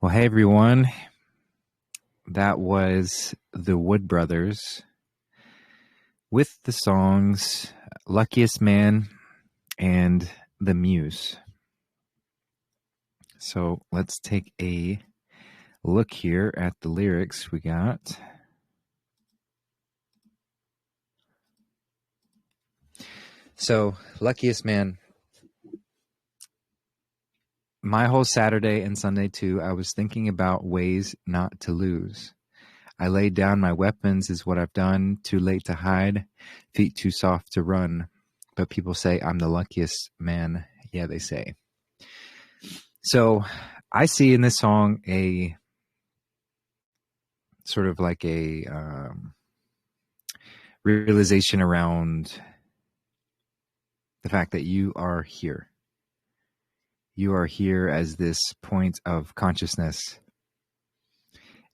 Well, hey everyone. That was the Wood Brothers with the songs Luckiest Man and The Muse. So let's take a look here at the lyrics we got. So, Luckiest Man. My whole Saturday and Sunday too, I was thinking about ways not to lose. I laid down my weapons is what I've done, too late to hide, feet too soft to run. But people say I'm the luckiest man. Yeah, they say. So I see in this song a sort of like a realization around the fact that you are here. You are here as this point of consciousness.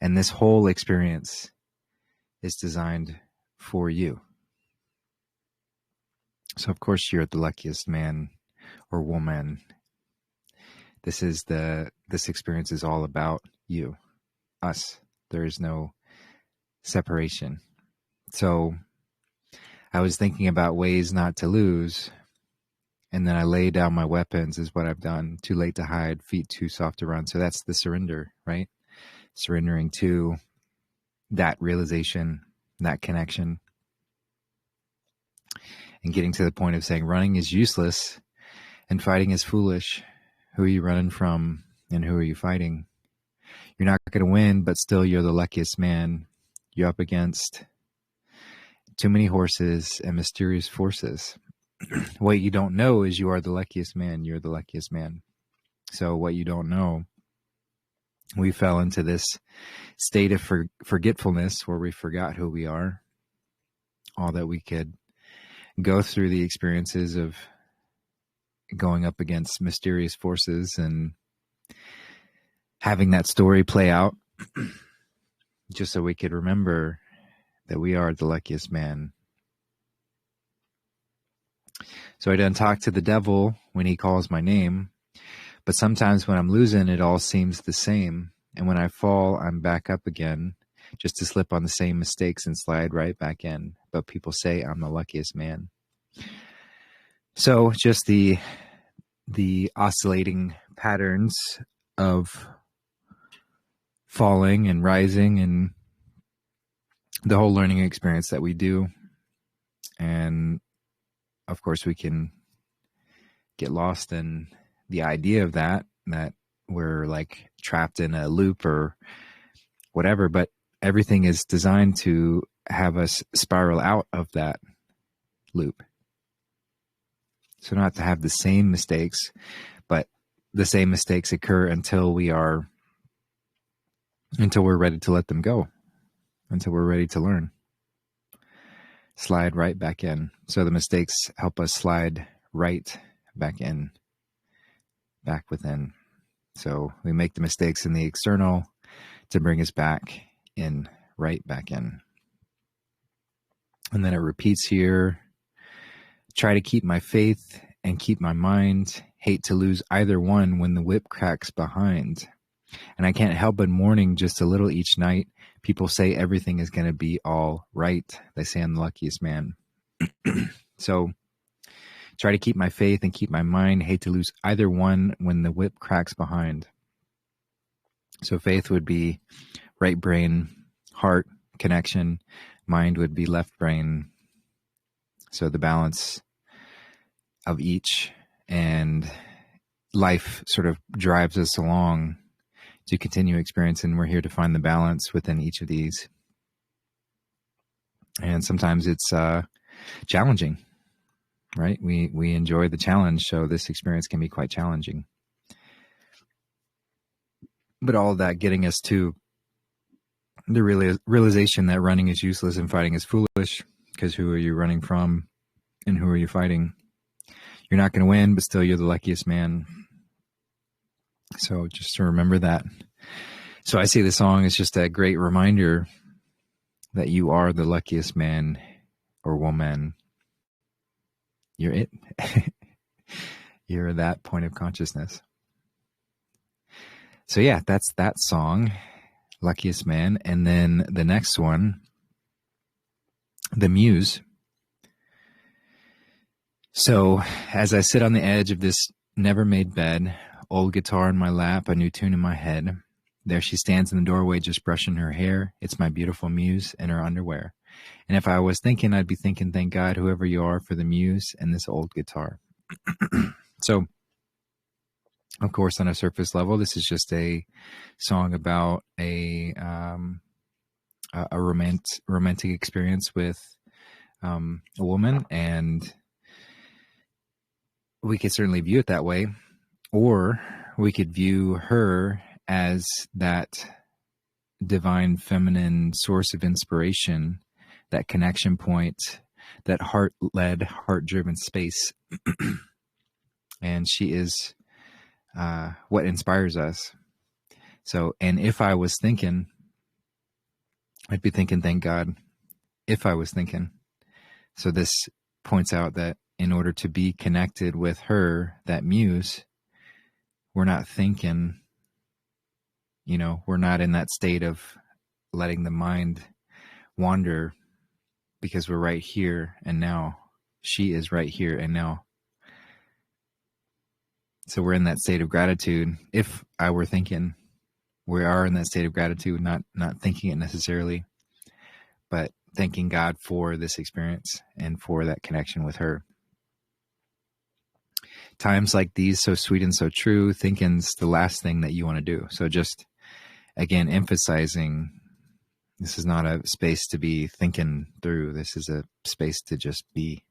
And this whole experience is designed for you. So, of course, you're the luckiest man or woman. This experience is all about you, us. There is no separation. So I was thinking about ways not to lose. And then I lay down my weapons is what I've done. Too late to hide, feet too soft to run. So that's the surrender, right? Surrendering to that realization, that connection. And getting to the point of saying running is useless and fighting is foolish. Who are you running from and who are you fighting? You're not going to win, but still you're the luckiest man. You're up against too many horses and mysterious forces. What you don't know is you are the luckiest man. You're the luckiest man. So what you don't know, we fell into this state of forgetfulness where we forgot who we are, all that we could go through the experiences of going up against mysterious forces and having that story play out just so we could remember that we are the luckiest man. So I done talk to the devil when he calls my name, but sometimes when I'm losing, it all seems the same. And when I fall, I'm back up again, just to slip on the same mistakes and slide right back in. But people say I'm the luckiest man. So just the oscillating patterns of falling and rising and the whole learning experience that we do. And of course we can get lost in the idea of that we're like trapped in a loop or whatever, but everything is designed to have us spiral out of that loop. So not to have the same mistakes, but the same mistakes occur until we're ready to let them go, until we're ready to learn. Slide right back in. So the mistakes help us slide right back in, back within. So we make the mistakes in the external to bring us back in, right back in. And then it repeats here. Try to keep my faith and keep my mind. Hate to lose either one when the whip cracks behind. And I can't help but mourning just a little each night. People say everything is going to be all right. They say I'm the luckiest man. So try to keep my faith and keep my mind. Hate to lose either one when the whip cracks behind. So faith would be right brain, heart connection. Mind would be left brain. So the balance of each, and life sort of drives us along to continue experiencing. We're here to find the balance within each of these. And sometimes it's challenging, right? We enjoy the challenge, so this experience can be quite challenging. But all of that getting us to the realization that running is useless and fighting is foolish, because who are you running from and who are you fighting? You're not going to win, but still you're the luckiest man. So just to remember that. So I see the song as just a great reminder that you are the luckiest man or woman. You're it. You're that point of consciousness. So yeah, that's that song, Luckiest Man. And then the next one, The Muse. So as I sit on the edge of this never-made bed, old guitar in my lap, a new tune in my head, there she stands in the doorway just brushing her hair. It's my beautiful muse in her underwear. And if I was thinking, I'd be thinking, thank God, whoever you are, for the muse and this old guitar. So, of course, on a surface level, this is just a song about a romantic experience with a woman, and we could certainly view it that way, or we could view her as that divine feminine source of inspiration, that connection point, that heart-led, heart-driven space. And she is what inspires us. So, and if I was thinking, I'd be thinking, thank God, if I was thinking. So this points out that in order to be connected with her, that muse, we're not thinking, we're not in that state of letting the mind wander, because we're right here and now. She is right here and now. So we're in that state of gratitude. If I were thinking, we are in that state of gratitude, not thinking it necessarily, but thanking God for this experience and for that connection with her. Times like these, so sweet and so true, thinking's the last thing that you want to do. So just, again, emphasizing, this is not a space to be thinking through. This is a space to just be.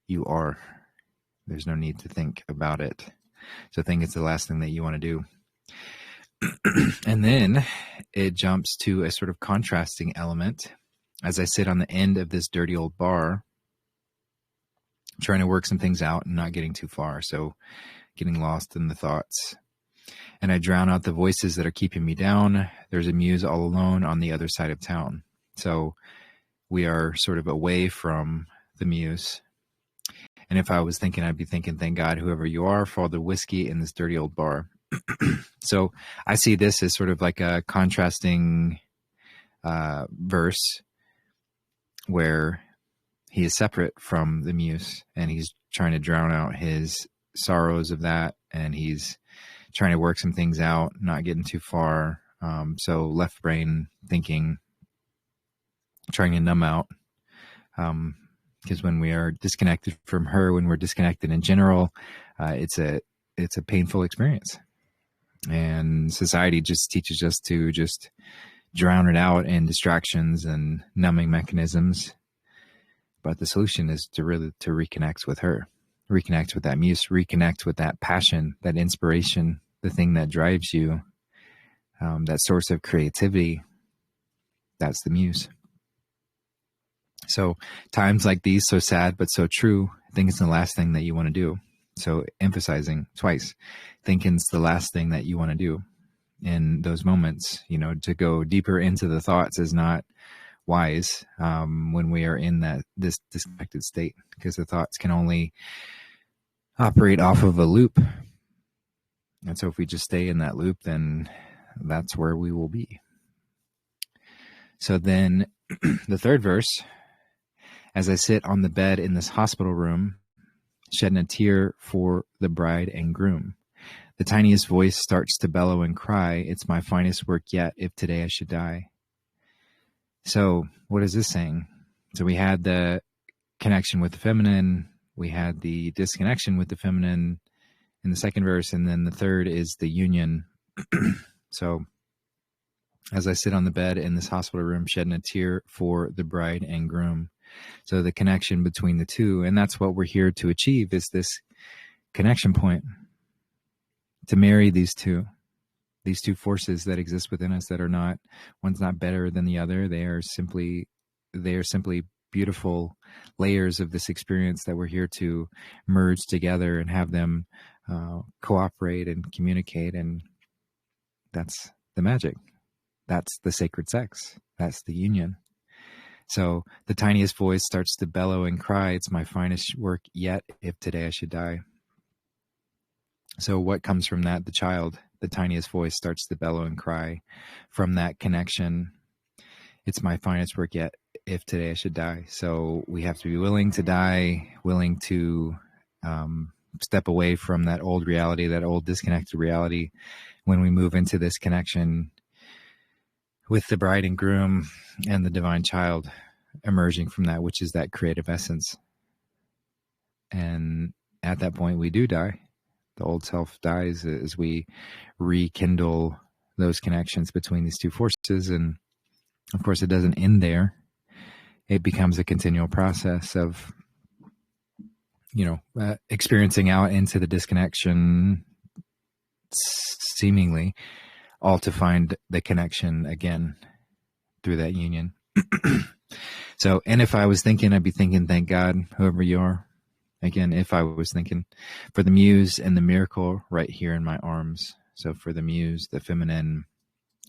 You are. There's no need to think about it. So think it's the last thing that you want to do. And then it jumps to a sort of contrasting element. As I sit on the end of this dirty old bar, trying to work some things out and not getting too far. So getting lost in the thoughts. And I drown out the voices that are keeping me down. There's a muse all alone on the other side of town. So we are sort of away from the muse. And if I was thinking, I'd be thinking, thank God, whoever you are, for all the whiskey in this dirty old bar. So I see this as sort of like a contrasting verse where he is separate from the muse, and he's trying to drown out his sorrows of that, and he's trying to work some things out, not getting too far. So left brain thinking, trying to numb out. Because when we are disconnected from her, when we're disconnected in general, it's a painful experience. And society just teaches us to just drown it out in distractions and numbing mechanisms. But the solution is to reconnect with her, reconnect with that muse, reconnect with that passion, that inspiration, the thing that drives you, that source of creativity. That's the muse. So times like these, so sad but so true, I think it's the last thing that you want to do. So emphasizing twice, thinking's the last thing that you want to do in those moments. To go deeper into the thoughts is not wise when we are in this disconnected state, because the thoughts can only operate off of a loop. And so if we just stay in that loop, then that's where we will be. So then the third verse, as I sit on the bed in this hospital room, shedding a tear for the bride and groom, the tiniest voice starts to bellow and cry, it's my finest work yet, if today I should die. So what is this saying? So we had the connection with the feminine, we had the disconnection with the feminine in the second verse, and then the third is the union. So as I sit on the bed in this hospital room, shedding a tear for the bride and groom. So the connection between the two, and that's what we're here to achieve, is this connection point, to marry these two forces that exist within us that are not, one's not better than the other. They are simply beautiful layers of this experience that we're here to merge together and have them cooperate and communicate. And that's the magic. That's the sacred sex. That's the union. So the tiniest voice starts to bellow and cry, it's my finest work yet, if today I should die. So what comes from that? The child. the tiniest voice starts to bellow and cry from that connection. It's my finest work yet, if today I should die. So we have to be willing to die, willing to step away from that old reality, that old disconnected reality, when we move into this connection with the bride and groom and the divine child emerging from that, which is that creative essence. And at that point, we do die. The old self dies as we rekindle those connections between these two forces. And of course, it doesn't end there. It becomes a continual process of, experiencing out into the disconnection, seemingly, all to find the connection again through that union. So, and if I was thinking, I'd be thinking, thank God, whoever you are. Again, if I was thinking, for the muse and the miracle right here in my arms. So for the muse, the feminine,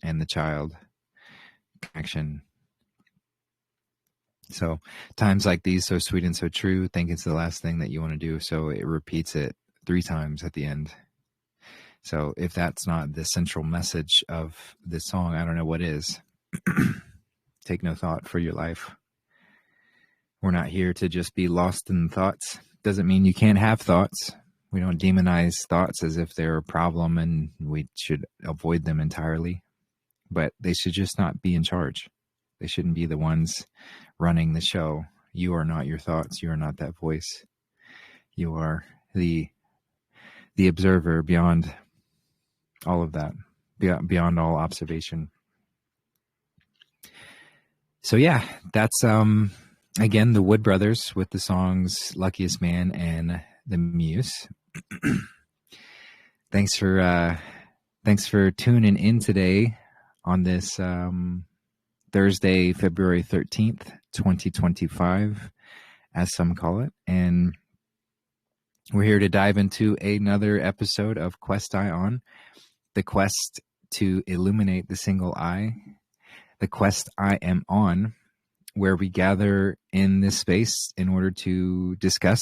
and the child connection. So times like these, so sweet and so true, think it's the last thing that you want to do. So it repeats it 3 times at the end. So if that's not the central message of this song, I don't know what is. Take no thought for your life. We're not here to just be lost in thoughts. Doesn't mean you can't have thoughts. We don't demonize thoughts as if they're a problem and we should avoid them entirely. But they should just not be in charge. They shouldn't be the ones running the show. You are not your thoughts. You are not that voice. You are the observer beyond all of that, beyond all observation. So yeah, that's again the Wood Brothers with the songs "Luckiest Man" and "The Muse." Thanks for tuning in today on this Thursday, February 13th, 2025, as some call it. And we're here to dive into another episode of Quest-i-ons, the quest to illuminate the single I, the quest I am on, where we gather in this space in order to discuss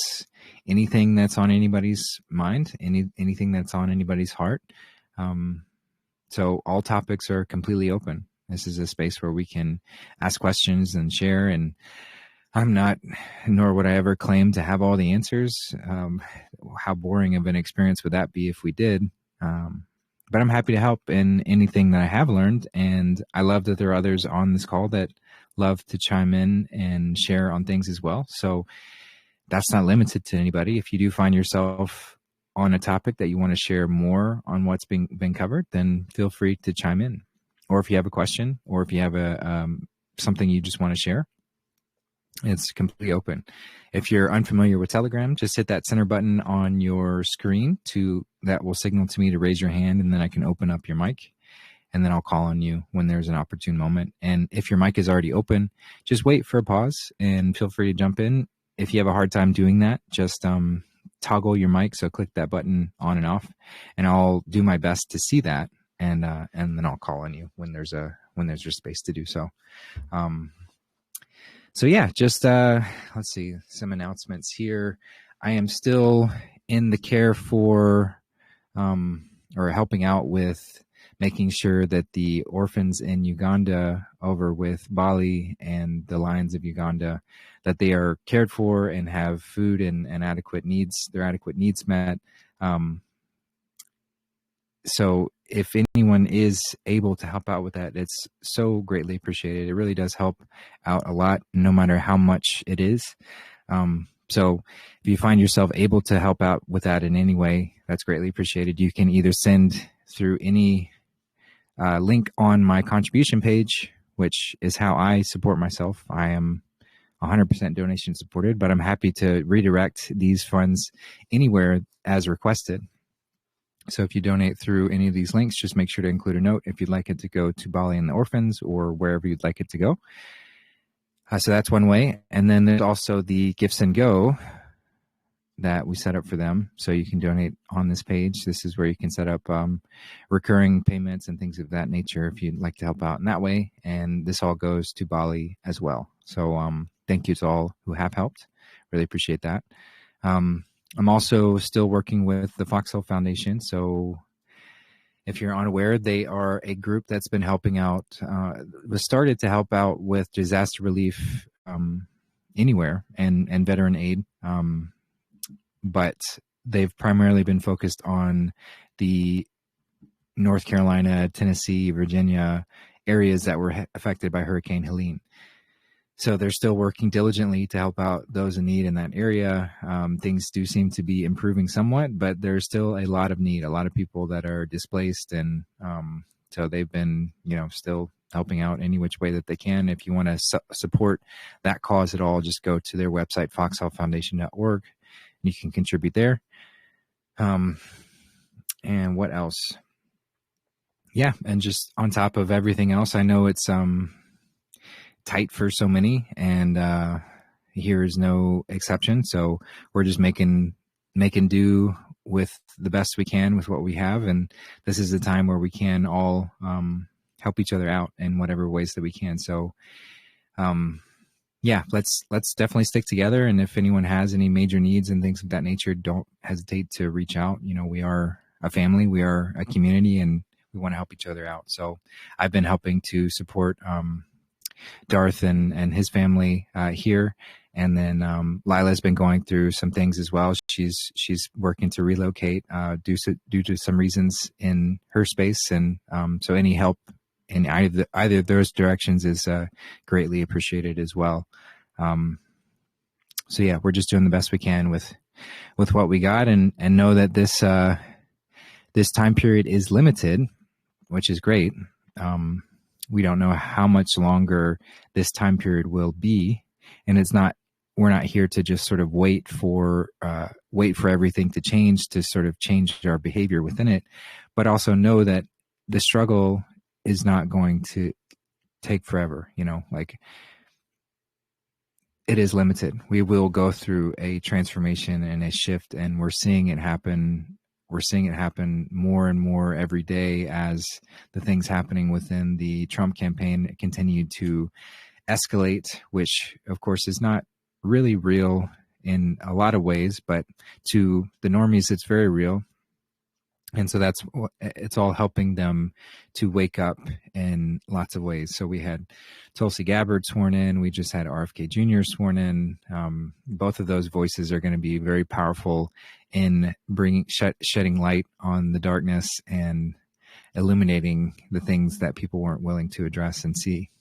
anything that's on anybody's mind, anything that's on anybody's heart. So all topics are completely open. This is a space where we can ask questions and share, and I'm not, nor would I ever claim to have all the answers. How boring of an experience would that be if we did? But I'm happy to help in anything that I have learned, and I love that there are others on this call that love to chime in and share on things as well. So that's not limited to anybody. If you do find yourself on a topic that you want to share more on what's been covered, then feel free to chime in. Or if you have a question, or if you have something you just want to share, it's completely open. If you're unfamiliar with Telegram, just hit that center button on your screen that will signal to me to raise your hand, and then I can open up your mic, and then I'll call on you when there's an opportune moment. And if your mic is already open, just wait for a pause and feel free to jump in. If you have a hard time doing that, just toggle your mic. So click that button on and off, and I'll do my best to see that. And then I'll call on you when there's just space to do so. So yeah, just let's see, some announcements here. I am still in the care for or helping out with making sure that the orphans in Uganda over with Bali and the Lions of Uganda, that they are cared for and have food and adequate needs, their adequate needs met. So if anyone is able to help out with that, it's so greatly appreciated. It really does help out a lot, no matter how much it is. So if you find yourself able to help out with that in any way, that's greatly appreciated. You can either send through any link on my contribution page, which is how I support myself. I am 100% donation supported, but I'm happy to redirect these funds anywhere as requested. So if you donate through any of these links, just make sure to include a note if you'd like it to go to Bali and the orphans or wherever you'd like it to go. So that's one way. And then there's also the Gifts and Go that we set up for them. So you can donate on this page. This is where you can set up recurring payments and things of that nature if you'd like to help out in that way. And this all goes to Bali as well. So thank you to all who have helped. Really appreciate that. I'm also still working with the Foxhole Foundation. So if you're unaware, they are a group that's been helping out, was started to help out with disaster relief anywhere and veteran aid. But they've primarily been focused on the North Carolina, Tennessee, Virginia areas that were affected by Hurricane Helene. So they're still working diligently to help out those in need in that area. Things do seem to be improving somewhat, but there's still a lot of need, a lot of people that are displaced. And so they've been, still helping out any which way that they can. If you want to support that cause at all, just go to their website, foxhillfoundation.org, and you can contribute there. And what else? Yeah, and just on top of everything else, I know it's tight for so many, and here is no exception. So we're just making do with the best we can with what we have, and this is the time where we can all help each other out in whatever ways that we can. So yeah, let's definitely stick together, and if anyone has any major needs and things of that nature, don't hesitate to reach out. We are a family, we are a community, and we want to help each other out. So I've been helping to support Darth and his family here, and then Lila's been going through some things as well. She's working to relocate due to some reasons in her space, and so any help in either of those directions is greatly appreciated as well. So yeah, we're just doing the best we can with what we got, and know that this time period is limited, which is great. We don't know how much longer this time period will be, and we're not here to just sort of wait for everything to change, to sort of change our behavior within it, but also know that the struggle is not going to take forever. Like, it is limited. We will go through a transformation and a shift, and we're seeing it happen. We're seeing it happen more and more every day as the things happening within the Trump campaign continue to escalate, which of course is not really real in a lot of ways, but to the normies, it's very real. And so it's all helping them to wake up in lots of ways. So we had Tulsi Gabbard sworn in. We just had RFK Jr. sworn in. Both of those voices are going to be very powerful in shedding light on the darkness and illuminating the things that people weren't willing to address and see.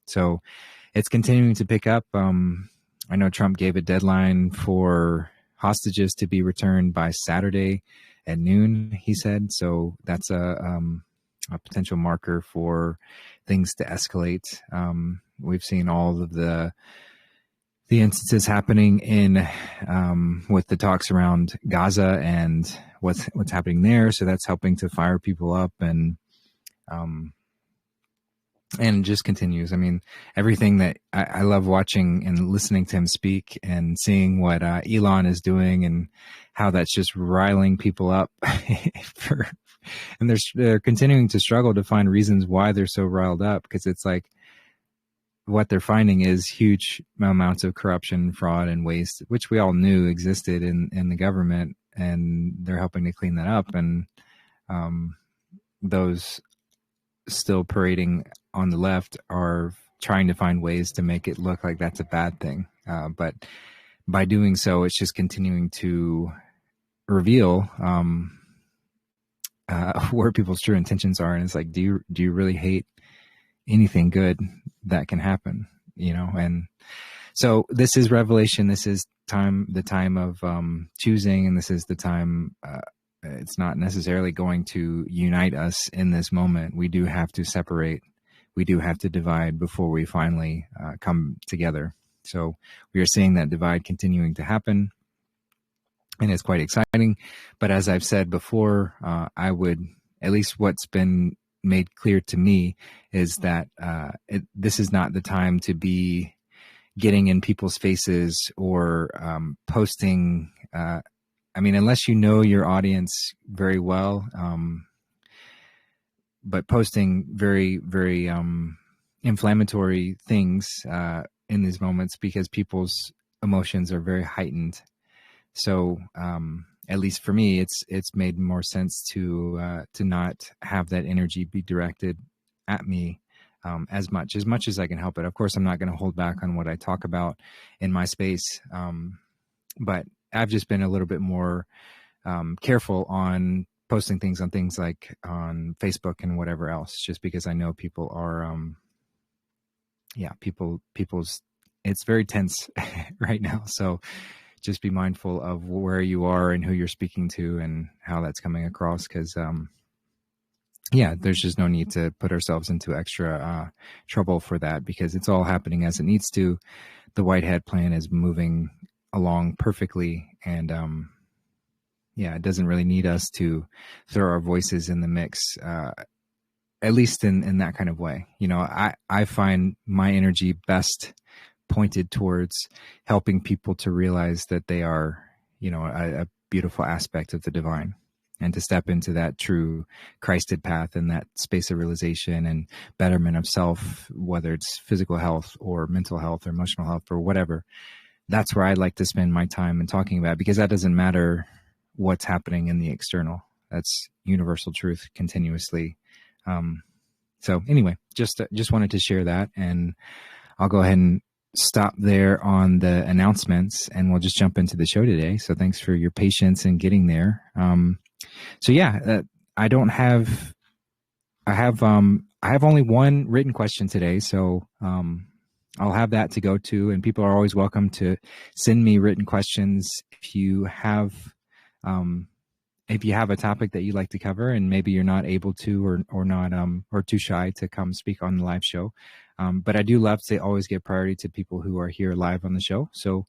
So it's continuing to pick up. I know Trump gave a deadline for hostages to be returned by Saturday at noon, he said. So that's a potential marker for things to escalate. We've seen all of the instances happening in with the talks around Gaza and what's happening there. So that's helping to fire people up, and it just continues. I mean, everything that I love watching and listening to him speak and seeing what Elon is doing and how that's just riling people up and they're continuing to struggle to find reasons why they're so riled up, because it's like what they're finding is huge amounts of corruption, fraud, and waste, which we all knew existed in the government, and they're helping to clean that up. And those still parading on the left are trying to find ways to make it look like that's a bad thing. But by doing so, it's just continuing to reveal where people's true intentions are. And it's like, do you really hate anything good that can happen? And so this is Revelation. This is the time of choosing, and this is the time. It's not necessarily going to unite us in this moment. We do have to separate. We do have to divide before we finally come together. So we are seeing that divide continuing to happen, and it's quite exciting. But as I've said before, I would, at least what's been made clear to me, is that this is not the time to be getting in people's faces or posting. I mean, unless you know your audience very well, but posting very, very inflammatory things in these moments, because people's emotions are very heightened. So at least for me, it's made more sense to not have that energy be directed at me as much as I can help it. Of course, I'm not going to hold back on what I talk about in my space, but I've just been a little bit more careful on posting things on things like on Facebook and whatever else, just because I know people are, people's, it's very tense right now. So just be mindful of where you are and who you're speaking to and how that's coming across. Cause, there's just no need to put ourselves into extra trouble for that, because it's all happening as it needs to. The Whitehead plan is moving along perfectly. And, it doesn't really need us to throw our voices in the mix, at least in that kind of way. You know, I find my energy best pointed towards helping people to realize that they are, a beautiful aspect of the divine, and to step into that true Christed path and that space of realization and betterment of self, whether it's physical health or mental health or emotional health or whatever. That's where I like to spend my time in talking about, because that doesn't matter what's happening in the external. That's universal truth continuously. So anyway, just wanted to share that, and I'll go ahead and stop there on the announcements, and we'll just jump into the show today. So thanks for your patience in getting there. I have only one written question today. So, I'll have that to go to, and people are always welcome to send me written questions if you have a topic that you'd like to cover and maybe you're not able to or not or too shy to come speak on the live show. But I do love to always give priority to people who are here live on the show. So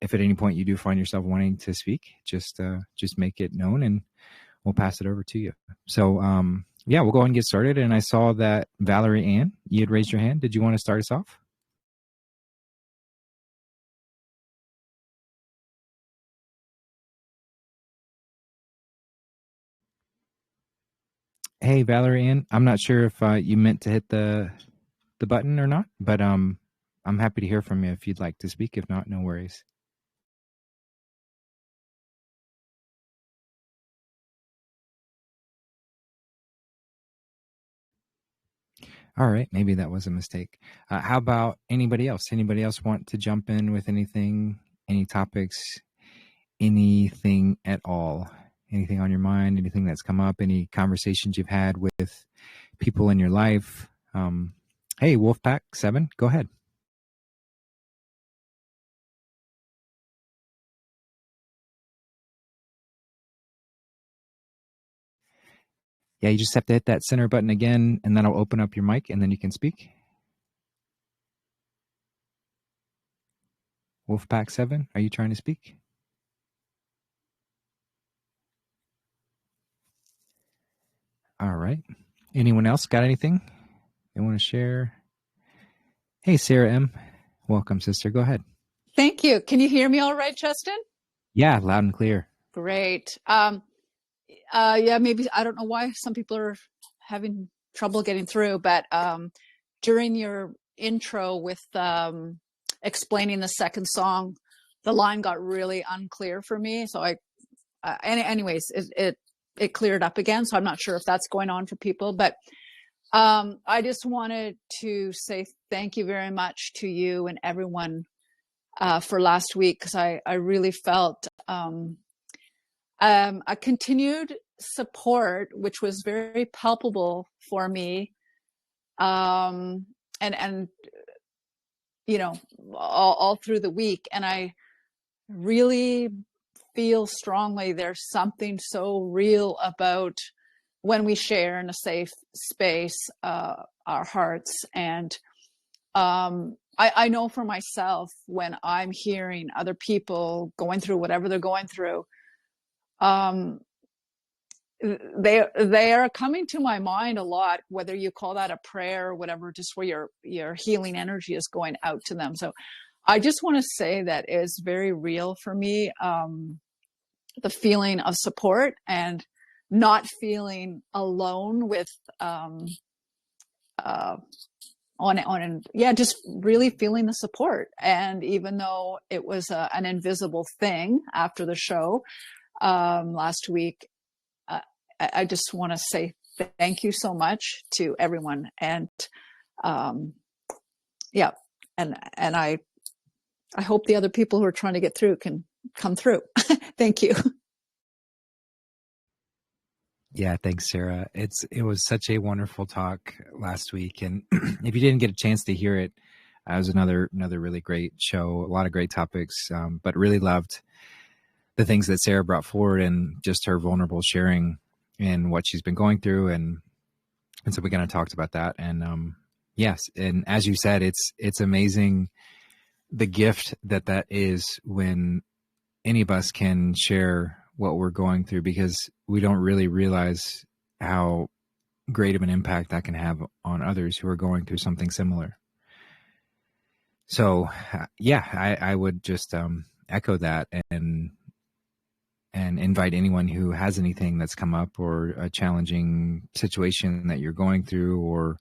if at any point you do find yourself wanting to speak, just make it known and we'll pass it over to you. So we'll go ahead and get started. And I saw that Valerie Ann, you had raised your hand. Did you want to start us off? Hey, Valerie Ann, I'm not sure if you meant to hit the button or not, but I'm happy to hear from you if you'd like to speak. If not, no worries. All right, maybe that was a mistake. How about anybody else? Anybody else want to jump in with anything, any topics, anything at all? Anything on your mind, anything that's come up, any conversations you've had with people in your life? Hey, Wolfpack 7, go ahead. Yeah, you just have to hit that center button again, and that'll open up your mic, and then you can speak. Wolfpack 7, are you trying to speak? All right. Anyone else got anything they want to share? Hey, Sarah M. Welcome, sister. Go ahead. Thank you. Can you hear me all right, Justin? Yeah, loud and clear. Great. Maybe, I don't know why some people are having trouble getting through, but during your intro with explaining the second song, the line got really unclear for me. So it cleared up again. So I'm not sure if that's going on for people, but I just wanted to say thank you very much to you and everyone for last week, because I really felt a continued support, which was very palpable for me, and all through the week. And I really feel strongly there's something so real about when we share in a safe space our hearts. And I know for myself, when I'm hearing other people going through whatever they're going through, they are coming to my mind a lot, whether you call that a prayer or whatever, just where your healing energy is going out to them. So I just want to say that is very real for me, the feeling of support and not feeling alone with just really feeling the support. And even though it was an invisible thing after the show, last week. I just want to say thank you so much to everyone. And yeah, and I hope the other people who are trying to get through can come through. Thank you. Yeah, thanks, Sarah. It was such a wonderful talk last week, and if you didn't get a chance to hear it, it was another really great show. A lot of great topics, but really loved the things that Sarah brought forward and just her vulnerable sharing and what she's been going through, and so we kind of talked about that. And yes, and as you said, it's amazing the gift that is when any of us can share what we're going through, because we don't really realize how great of an impact that can have on others who are going through something similar. So yeah, I would just echo that and invite anyone who has anything that's come up or a challenging situation that you're going through, or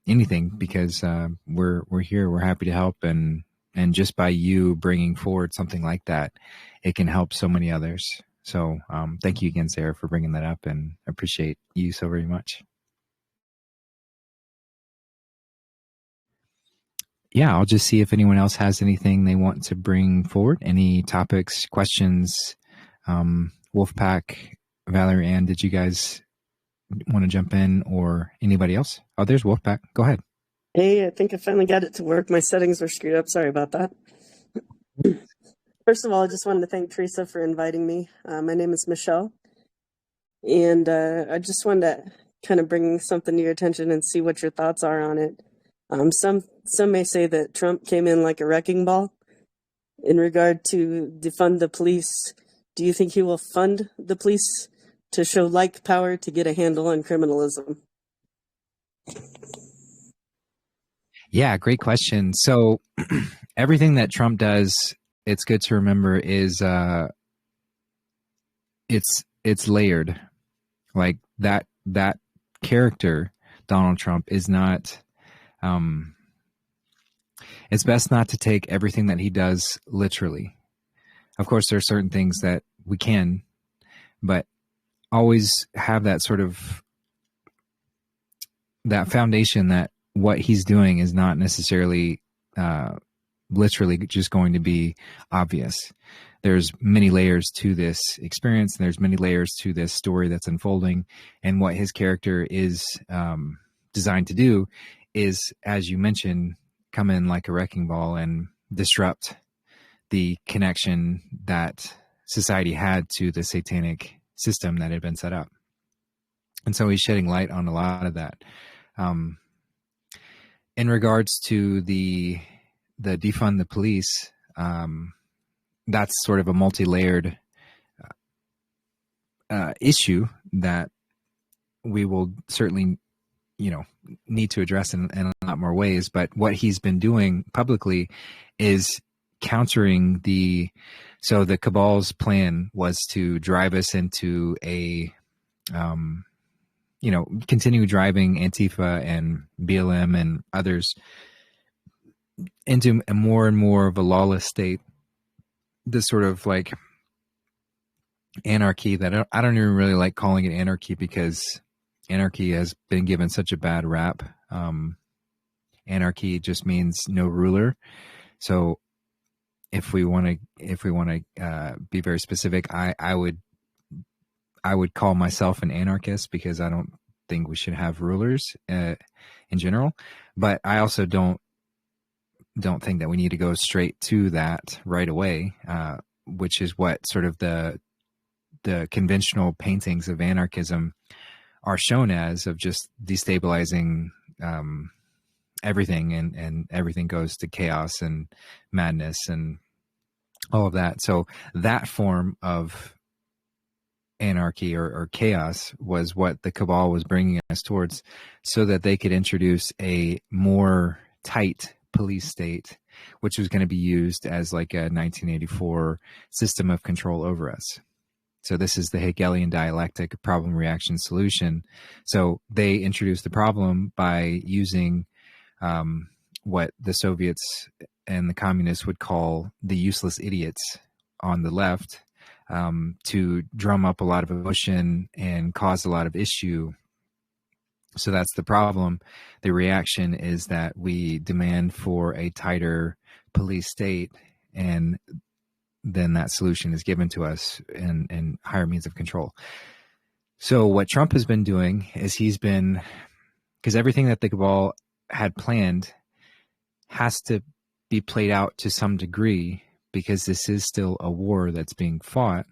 anything, because we're here, we're happy to help, and just by you bringing forward something like that, it can help so many others. So thank you again, Sarah, for bringing that up, and appreciate you so very much. Yeah, I'll just see if anyone else has anything they want to bring forward, any topics, questions. Wolfpack, Valerie Ann, did you guys want to jump in, or anybody else? Oh, there's Wolfpack. Go ahead. Hey, I think I finally got it to work. My settings were screwed up. Sorry about that. First of all, I just wanted to thank Teresa for inviting me. My name is Michelle, and I just wanted to kind of bring something to your attention and see what your thoughts are on it. Some may say that Trump came in like a wrecking ball. In regard to defund the police, do you think he will fund the police to show like power to get a handle on criminalism? Yeah, great question. So everything that Trump does, it's good to remember, is it's layered. Like that character, Donald Trump, is not it's best not to take everything that he does literally. Of course, there are certain things that we can, but always have that sort of that foundation that what he's doing is not necessarily literally just going to be obvious. There's many layers to this experience, and there's many layers to this story that's unfolding. And what his character is designed to do is, as you mentioned, come in like a wrecking ball and disrupt the connection that society had to the satanic system that had been set up. And so he's shedding light on a lot of that. In regards to the defund the police, that's sort of a multi-layered issue that we will certainly, need to address in a lot more ways. But what he's been doing publicly is countering the cabal's plan was to drive us into a continue driving Antifa and BLM and others into a more and more of a lawless state, this sort of like anarchy that I don't even really like calling it anarchy, because anarchy has been given such a bad rap. Anarchy just means no ruler. So if we want to be very specific, I would call myself an anarchist, because I don't think we should have rulers in general. But I also don't think that we need to go straight to that right away, which is what sort of the conventional paintings of anarchism are shown as, of just destabilizing everything, and everything goes to chaos and madness and all of that. So that form of anarchy or chaos was what the cabal was bringing us towards, so that they could introduce a more tight police state, which was going to be used as like a 1984 system of control over us. So this is the Hegelian dialectic, problem, reaction, solution. So they introduced the problem by using what the Soviets and the communists would call the useless idiots on the left, to drum up a lot of emotion and cause a lot of issue. So that's the problem. The reaction is that we demand for a tighter police state, and then that solution is given to us in higher means of control. So what Trump has been doing is because everything that the cabal had planned has to be played out to some degree, because this is still a war that's being fought.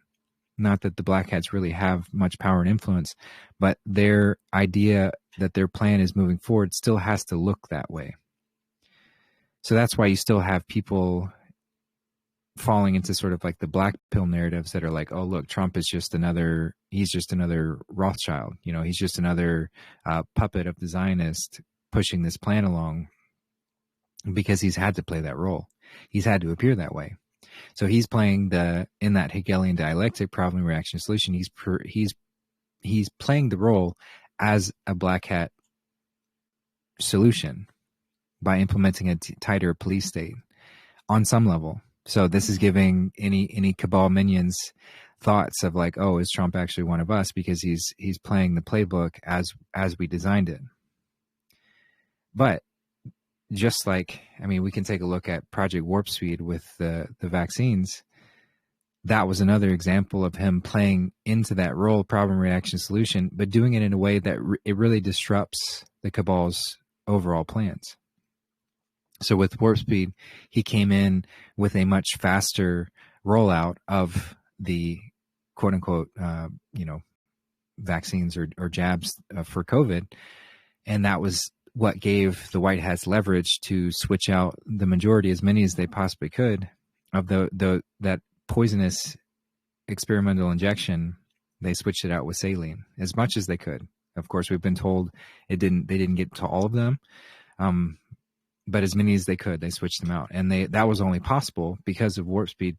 Not that the Black Hats really have much power and influence, but their idea that their plan is moving forward still has to look that way. So that's why you still have people falling into sort of like the black pill narratives that are like, oh, look, Trump is he's just another Rothschild. He's just another puppet of the Zionist pushing this plan along, because he's had to play that role. He's had to appear that way. So he's playing in that Hegelian dialectic, problem, reaction, solution. He's playing the role as a Black Hat solution by implementing a tighter police state on some level. So this is giving any cabal minions thoughts of like, oh, is Trump actually one of us? Because he's playing the playbook as we designed it. But just like, we can take a look at Project Warp Speed with the vaccines. That was another example of him playing into that role, problem, reaction, solution, but doing it in a way that it really disrupts the cabal's overall plans. So with Warp Speed, he came in with a much faster rollout of the quote unquote, vaccines or jabs for COVID. And that was what gave the White Hats leverage to switch out the majority, as many as they possibly could, of that poisonous experimental injection. They switched it out with saline as much as they could. Of course, we've been told they didn't get to all of them, but as many as they could, they switched them out, and that was only possible because of Warp Speed,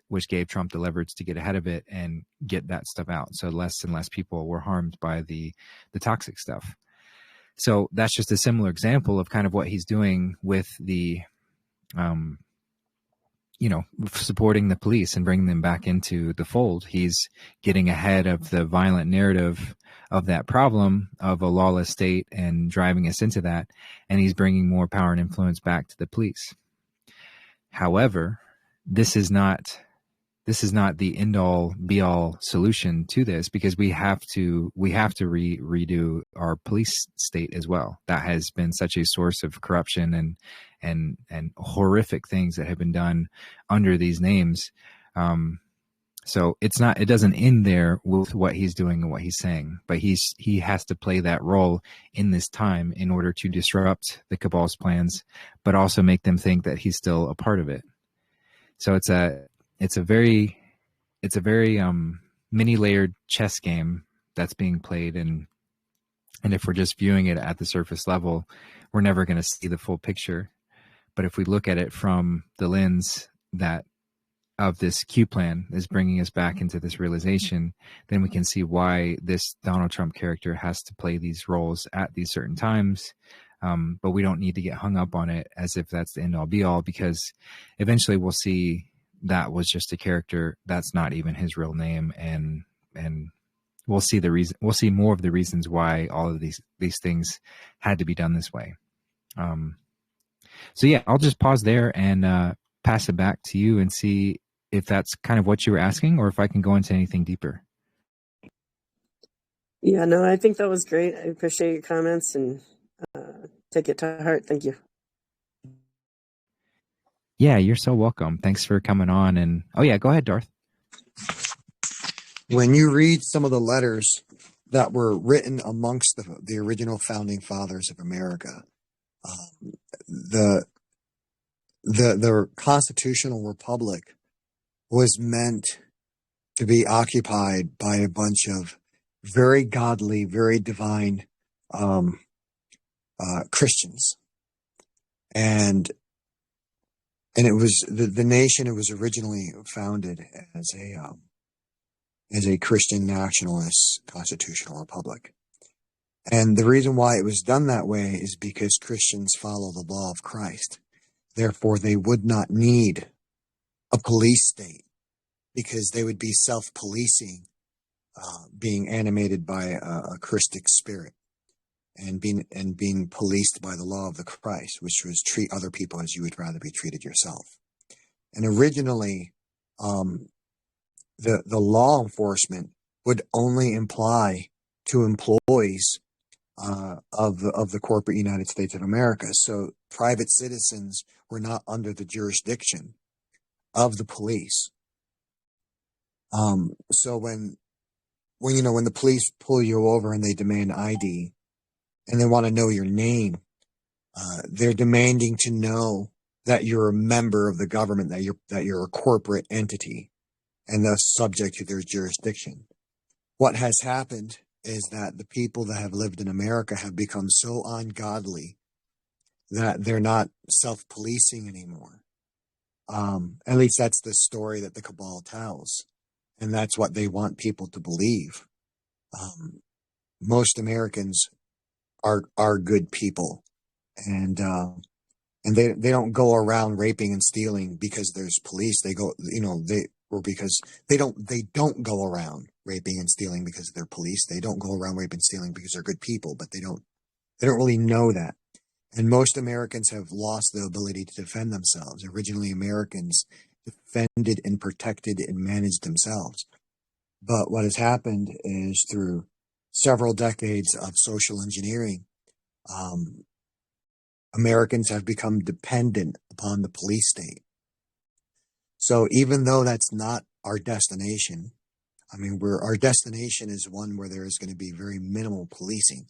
which gave Trump the leverage to get ahead of it and get that stuff out. So less and less people were harmed by the toxic stuff. So that's just a similar example of kind of what he's doing with the, supporting the police and bringing them back into the fold. He's getting ahead of the violent narrative of that problem of a lawless state and driving us into that. And he's bringing more power and influence back to the police. However, this is not the end all be all solution to this, because we have to redo our police state as well. That has been such a source of corruption and horrific things that have been done under these names. So it doesn't end there with what he's doing and what he's saying, but he has to play that role in this time in order to disrupt the cabal's plans, but also make them think that he's still a part of it. So it's a very many layered chess game that's being played, and if we're just viewing it at the surface level, we're never going to see the full picture. But if we look at it from the lens that of this Q plan is bringing us back into this realization, then we can see why this Donald Trump character has to play these roles at these certain times. But we don't need to get hung up on it as if that's the end all be all, because eventually we'll see that was just a character. That's not even his real name. And we'll see the reason. We'll see more of the reasons why all of these things had to be done this way. So yeah, I'll just pause there and pass it back to you and see if that's kind of what you were asking, or if I can go into anything deeper. Yeah, no, I think that was great. I appreciate your comments and take it to heart. Thank you. Yeah, you're so welcome. Thanks for coming on. And oh yeah, go ahead, Darth. When you read some of the letters that were written amongst the original founding fathers of America, the constitutional republic was meant to be occupied by a bunch of very godly, very divine Christians, and it was the nation. It was originally founded as a Christian nationalist constitutional republic. And the reason why it was done that way is because Christians follow the law of Christ. Therefore, they would not need a police state because they would be self-policing, being animated by a Christic spirit, and being policed by the law of the Christ, which was treat other people as you would rather be treated yourself. And originally, the law enforcement would only apply to employees of the corporate United States of America. So private citizens were not under the jurisdiction of the police. So when the police pull you over and they demand ID and they want to know your name, they're demanding to know that you're a member of the government, that you're a corporate entity, and thus subject to their jurisdiction. What has happened is that the people that have lived in America have become so ungodly that they're not self-policing anymore. At least that's the story that the cabal tells, and that's what they want people to believe. Most Americans are good people, and they don't go around raping and stealing because there's police. They go, because they don't go around raping and stealing because they're police. They don't go around raping and stealing because they're good people, but they don't really know that. And most Americans have lost the ability to defend themselves. Originally, Americans defended and protected and managed themselves. But what has happened is, through several decades of social engineering, Americans have become dependent upon the police state. So even though that's not our destination, our destination is one where there is going to be very minimal policing,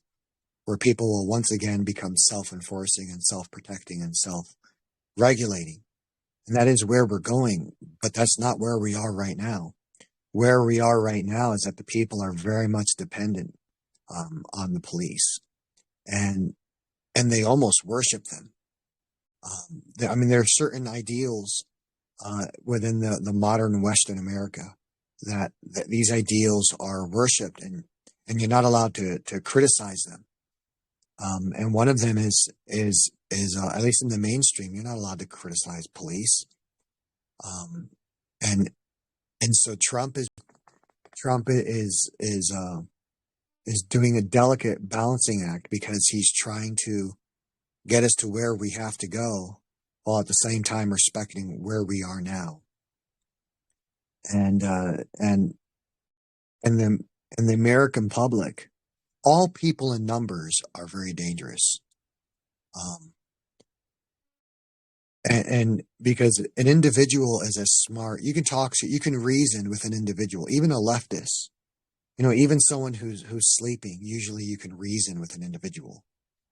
where people will once again become self-enforcing and self-protecting and self-regulating. And that is where we're going, but that's not where we are right now. Where we are right now is that the people are very much dependent on the police, and they almost worship them. There are certain ideals within the modern Western America that these ideals are worshipped, and you're not allowed to criticize them. And one of them is at least in the mainstream, you're not allowed to criticize police. And so Trump is doing a delicate balancing act, because he's trying to get us to where we have to go, while at the same time respecting where we are now. And the American public, all people in numbers are very dangerous. And because an individual is you can reason with an individual, even a leftist, even someone who's sleeping. Usually you can reason with an individual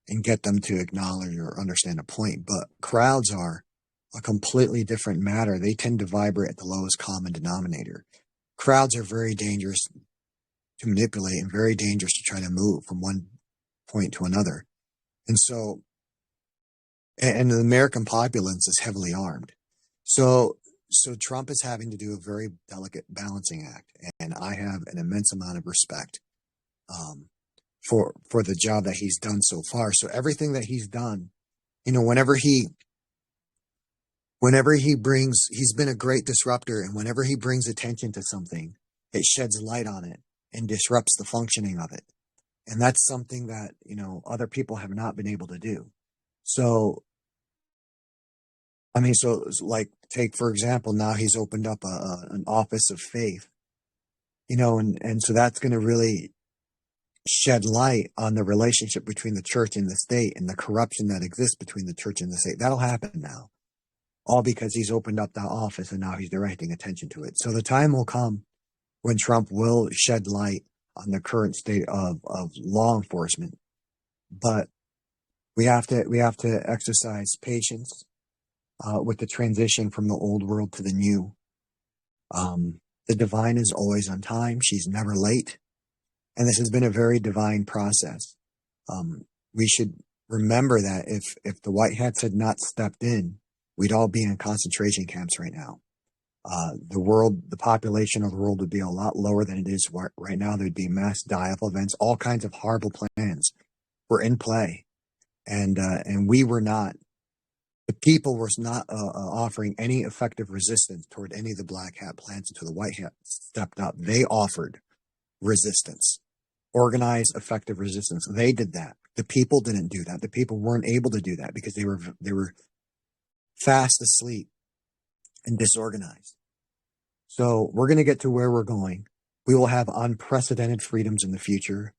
and get them to acknowledge or understand a point. But crowds are a completely different matter. They tend to vibrate at the lowest common denominator. Crowds are very dangerous to manipulate and very dangerous to try to move from one point to another. And so, and the American populace is heavily armed. So Trump is having to do a very delicate balancing act, and I have an immense amount of respect for the job that he's done so far. So everything that he's done, whenever he brings, he's been a great disruptor, and whenever he brings attention to something, it sheds light on it and disrupts the functioning of it. And that's something that, other people have not been able to do. So, take, for example, now he's opened up an office of faith, and so that's going to really shed light on the relationship between the church and the state, and the corruption that exists between the church and the state. That'll happen now, all because he's opened up that office and now he's directing attention to it. So the time will come when Trump will shed light on the current state of law enforcement. But we have to exercise patience with the transition from the old world to the new. The divine is always on time. She's never late. And this has been a very divine process. We should remember that if the white hats had not stepped in, we'd all be in concentration camps right now. The population of the world would be a lot lower than it is right now. There'd be mass die-off events. All kinds of horrible plans were in play. And we were not The people were not offering any effective resistance toward any of the black hat plans until the white hat stepped up. They offered resistance, organized, effective resistance. They did that. The people didn't do that. The people weren't able to do that because they were fast asleep and disorganized. So we're going to get to where we're going. We will have unprecedented freedoms in the future.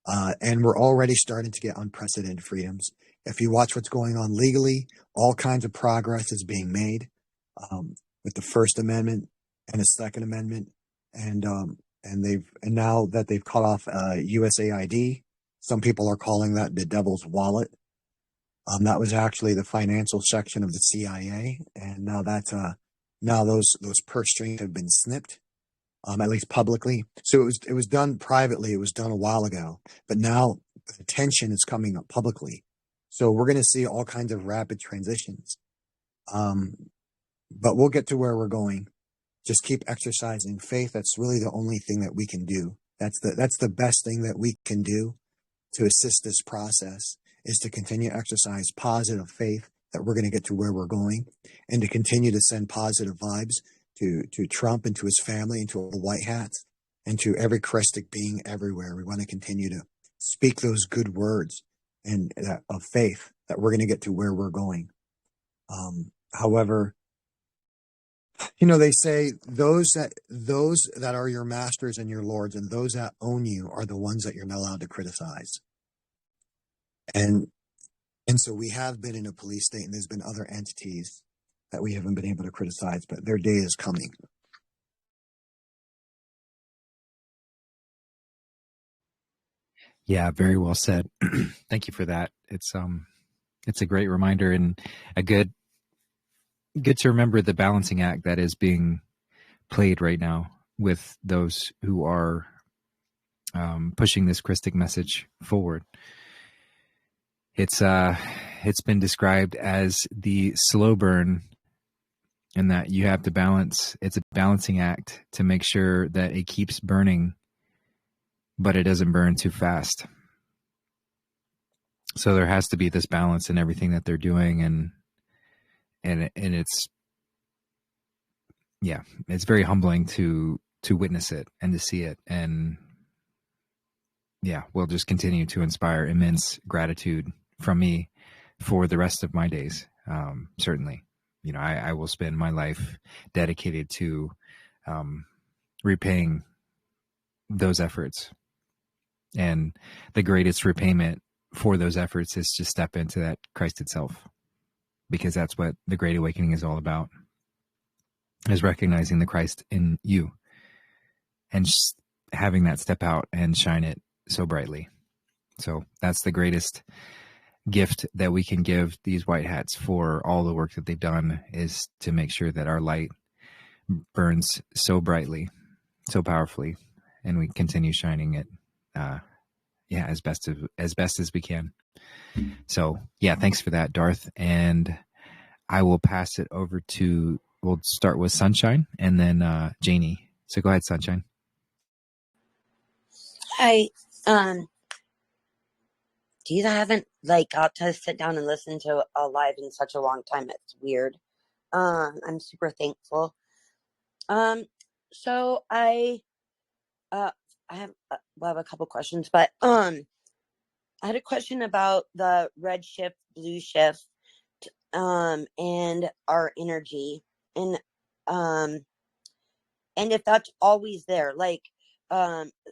And we're already starting to get unprecedented freedoms. If you watch what's going on legally, all kinds of progress is being made with the First Amendment and the Second Amendment, and now that they've cut off USAID, some people are calling that the devil's wallet. That was actually the financial section of the CIA, and now that's now those purse strings have been snipped. At least publicly. So it was done privately. It was done a while ago, but now attention is coming up publicly. So we're going to see all kinds of rapid transitions. But we'll get to where we're going. Just keep exercising faith. That's really the only thing that we can do. That's the best thing that we can do to assist this process, is to continue to exercise positive faith that we're going to get to where we're going, and to continue to send positive vibes to Trump and to his family and to all the white hats and to every Christic being everywhere. We want to continue to speak those good words and of faith that we're going to get to where we're going. However, they say those that are your masters and your lords and those that own you are the ones that you're not allowed to criticize. And so we have been in a police state, and there's been other entities that we haven't been able to criticize, but their day is coming. Yeah, very well said. Thank you for that. It's a great reminder, and a good to remember the balancing act that is being played right now with those who are pushing this Christic message forward. It's been described as the slow burn, and that you have to balance. It's a balancing act to make sure that it keeps burning, but it doesn't burn too fast. So there has to be this balance in everything that they're doing, and it's very humbling to witness it and to see it. And we'll just continue to inspire immense gratitude from me for the rest of my days. Certainly, I will spend my life dedicated to repaying those efforts. And the greatest repayment for those efforts is to step into that Christ itself, because that's what the Great Awakening is all about, is recognizing the Christ in you and just having that step out and shine it so brightly. So that's the greatest gift that we can give these white hats for all the work that they've done, is to make sure that our light burns so brightly, so powerfully, and we continue shining it as best as we can. So thanks for that, Darth. And I will pass it over to, we'll start with Sunshine and then Janie. So go ahead, Sunshine. Hi. Geez, I haven't got to sit down and listen to a live in such a long time. It's weird. I'm super thankful. So I have a couple questions, but I had a question about the red shift, blue shift, and our energy, and if that's always there,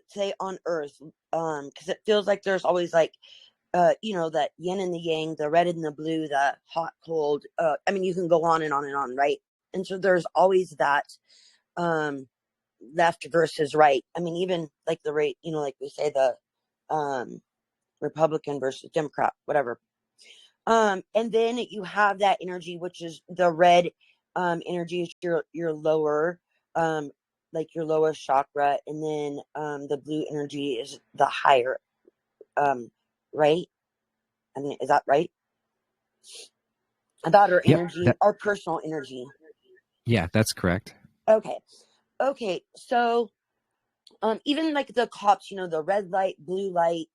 say on Earth, because it feels like there's always that yin and the yang, the red and the blue, the hot, cold. You can go on and on and on, right? And so there's always that left versus right. Even the rate, we say the Republican versus Democrat, whatever. And then you have that energy, which is the red energy is your lower, your lowest chakra, and then the blue energy is the higher, right? Is that right? About our energy, our personal energy. Yeah, that's correct. Okay. So, even the cops, the red light, blue light,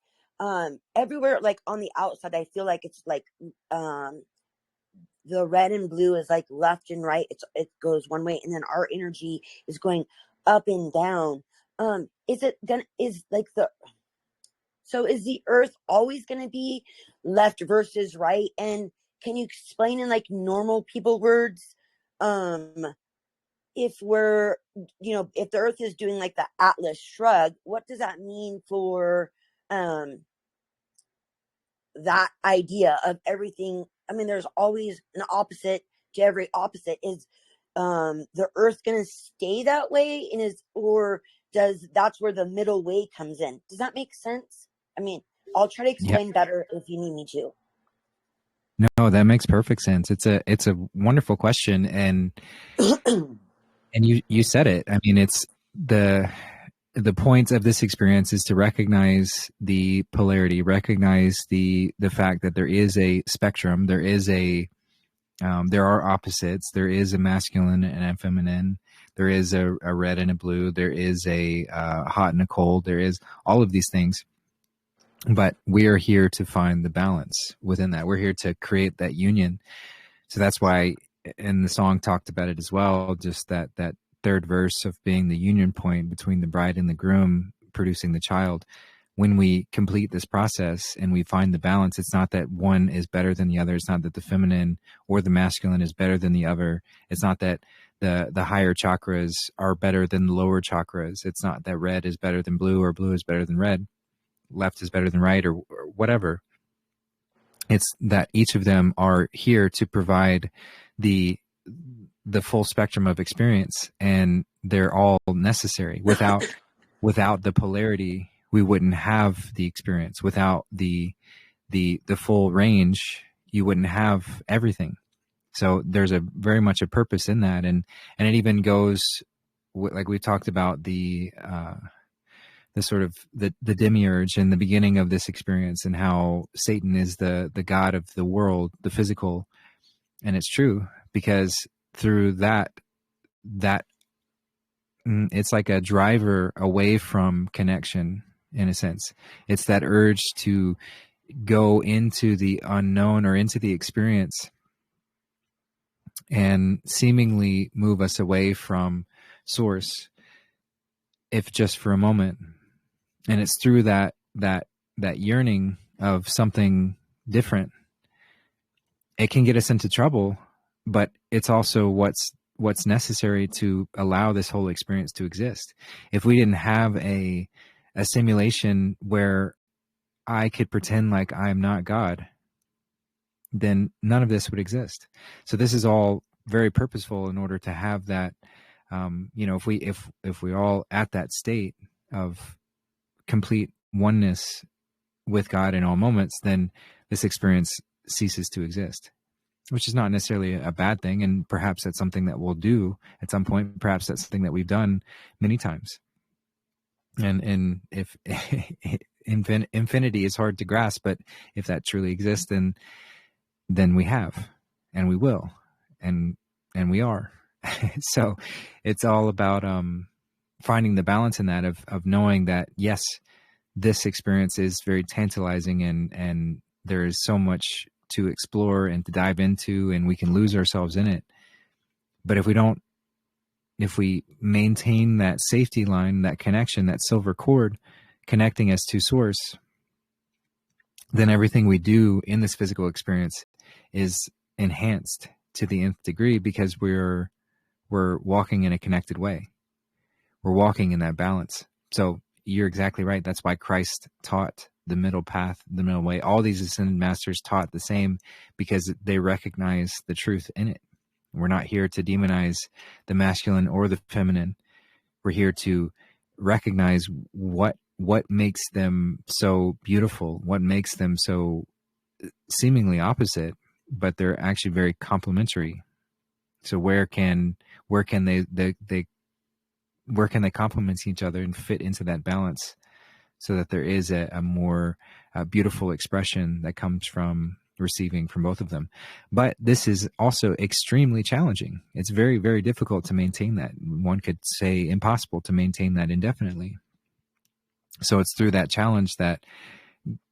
everywhere, on the outside, I feel like it's the red and blue is like left and right. It goes one way, and then our energy is going up and down. Is the earth always going to be left versus right? And can you explain in like normal people words, if we're, if the earth is doing like the Atlas shrug, what does that mean for that idea of everything? I mean, there's always an opposite to every opposite. Is the earth going to stay that way, and that's where the middle way comes in? Does that make sense? I mean, I'll try to explain better if you need me to. No, that makes perfect sense. It's a wonderful question, and you said it. I mean, it's the point of this experience is to recognize the polarity, recognize the fact that there is a spectrum, there are opposites, there is a masculine and a feminine, there is a red and a blue, there is a hot and a cold, there is all of these things. But we are here to find the balance within that. We're here to create that union. So that's why, and the song talked about it as well, just that third verse of being the union point between the bride and the groom producing the child. When we complete this process and we find the balance, it's not that one is better than the other. It's not that the feminine or the masculine is better than the other. It's not that the higher chakras are better than the lower chakras. It's not that red is better than blue or blue is better than red, left is better than right, or whatever. It's that each of them are here to provide the full spectrum of experience, and they're all necessary. Without the polarity, we wouldn't have the experience. Without the full range, you wouldn't have everything. So there's very much a purpose in that, and it even goes, like we talked about, the sort of the demiurge in the beginning of this experience, and how Satan is the god of the world, the physical. And it's true, because through that it's like a driver away from connection, in a sense. It's that urge to go into the unknown or into the experience and seemingly move us away from source, if just for a moment. And it's through that yearning of something different. It can get us into trouble, but it's also what's necessary to allow this whole experience to exist. If we didn't have a simulation where I could pretend like I'm not God, then none of this would exist. So this is all very purposeful in order to have that. If we're all at that state of complete oneness with God in all moments, then this experience ceases to exist, which is not necessarily a bad thing. And perhaps that's something that we'll do at some point. Perhaps that's something that we've done many times. And if infinity is hard to grasp, but if that truly exists, then we have, and we will, and we are. So it's all about finding the balance in that, of knowing that, yes, this experience is very tantalizing, and there is so much to explore and to dive into, and we can lose ourselves in it. But if we maintain that safety line, that connection, that silver cord connecting us to source, then everything we do in this physical experience is enhanced to the nth degree, because we're walking in a connected way. We're walking in that balance. So you're exactly right. That's why Christ taught the middle path, the middle way. All these ascended masters taught the same, because they recognize the truth in it. We're not here to demonize the masculine or the feminine. We're here to recognize what makes them so beautiful, what makes them so seemingly opposite, but they're actually very complementary. So where can they complement each other and fit into that balance, so that there is a more beautiful expression that comes from receiving from both of them. But this is also extremely challenging. It's very, very difficult to maintain that. One could say impossible to maintain that indefinitely. So it's through that challenge that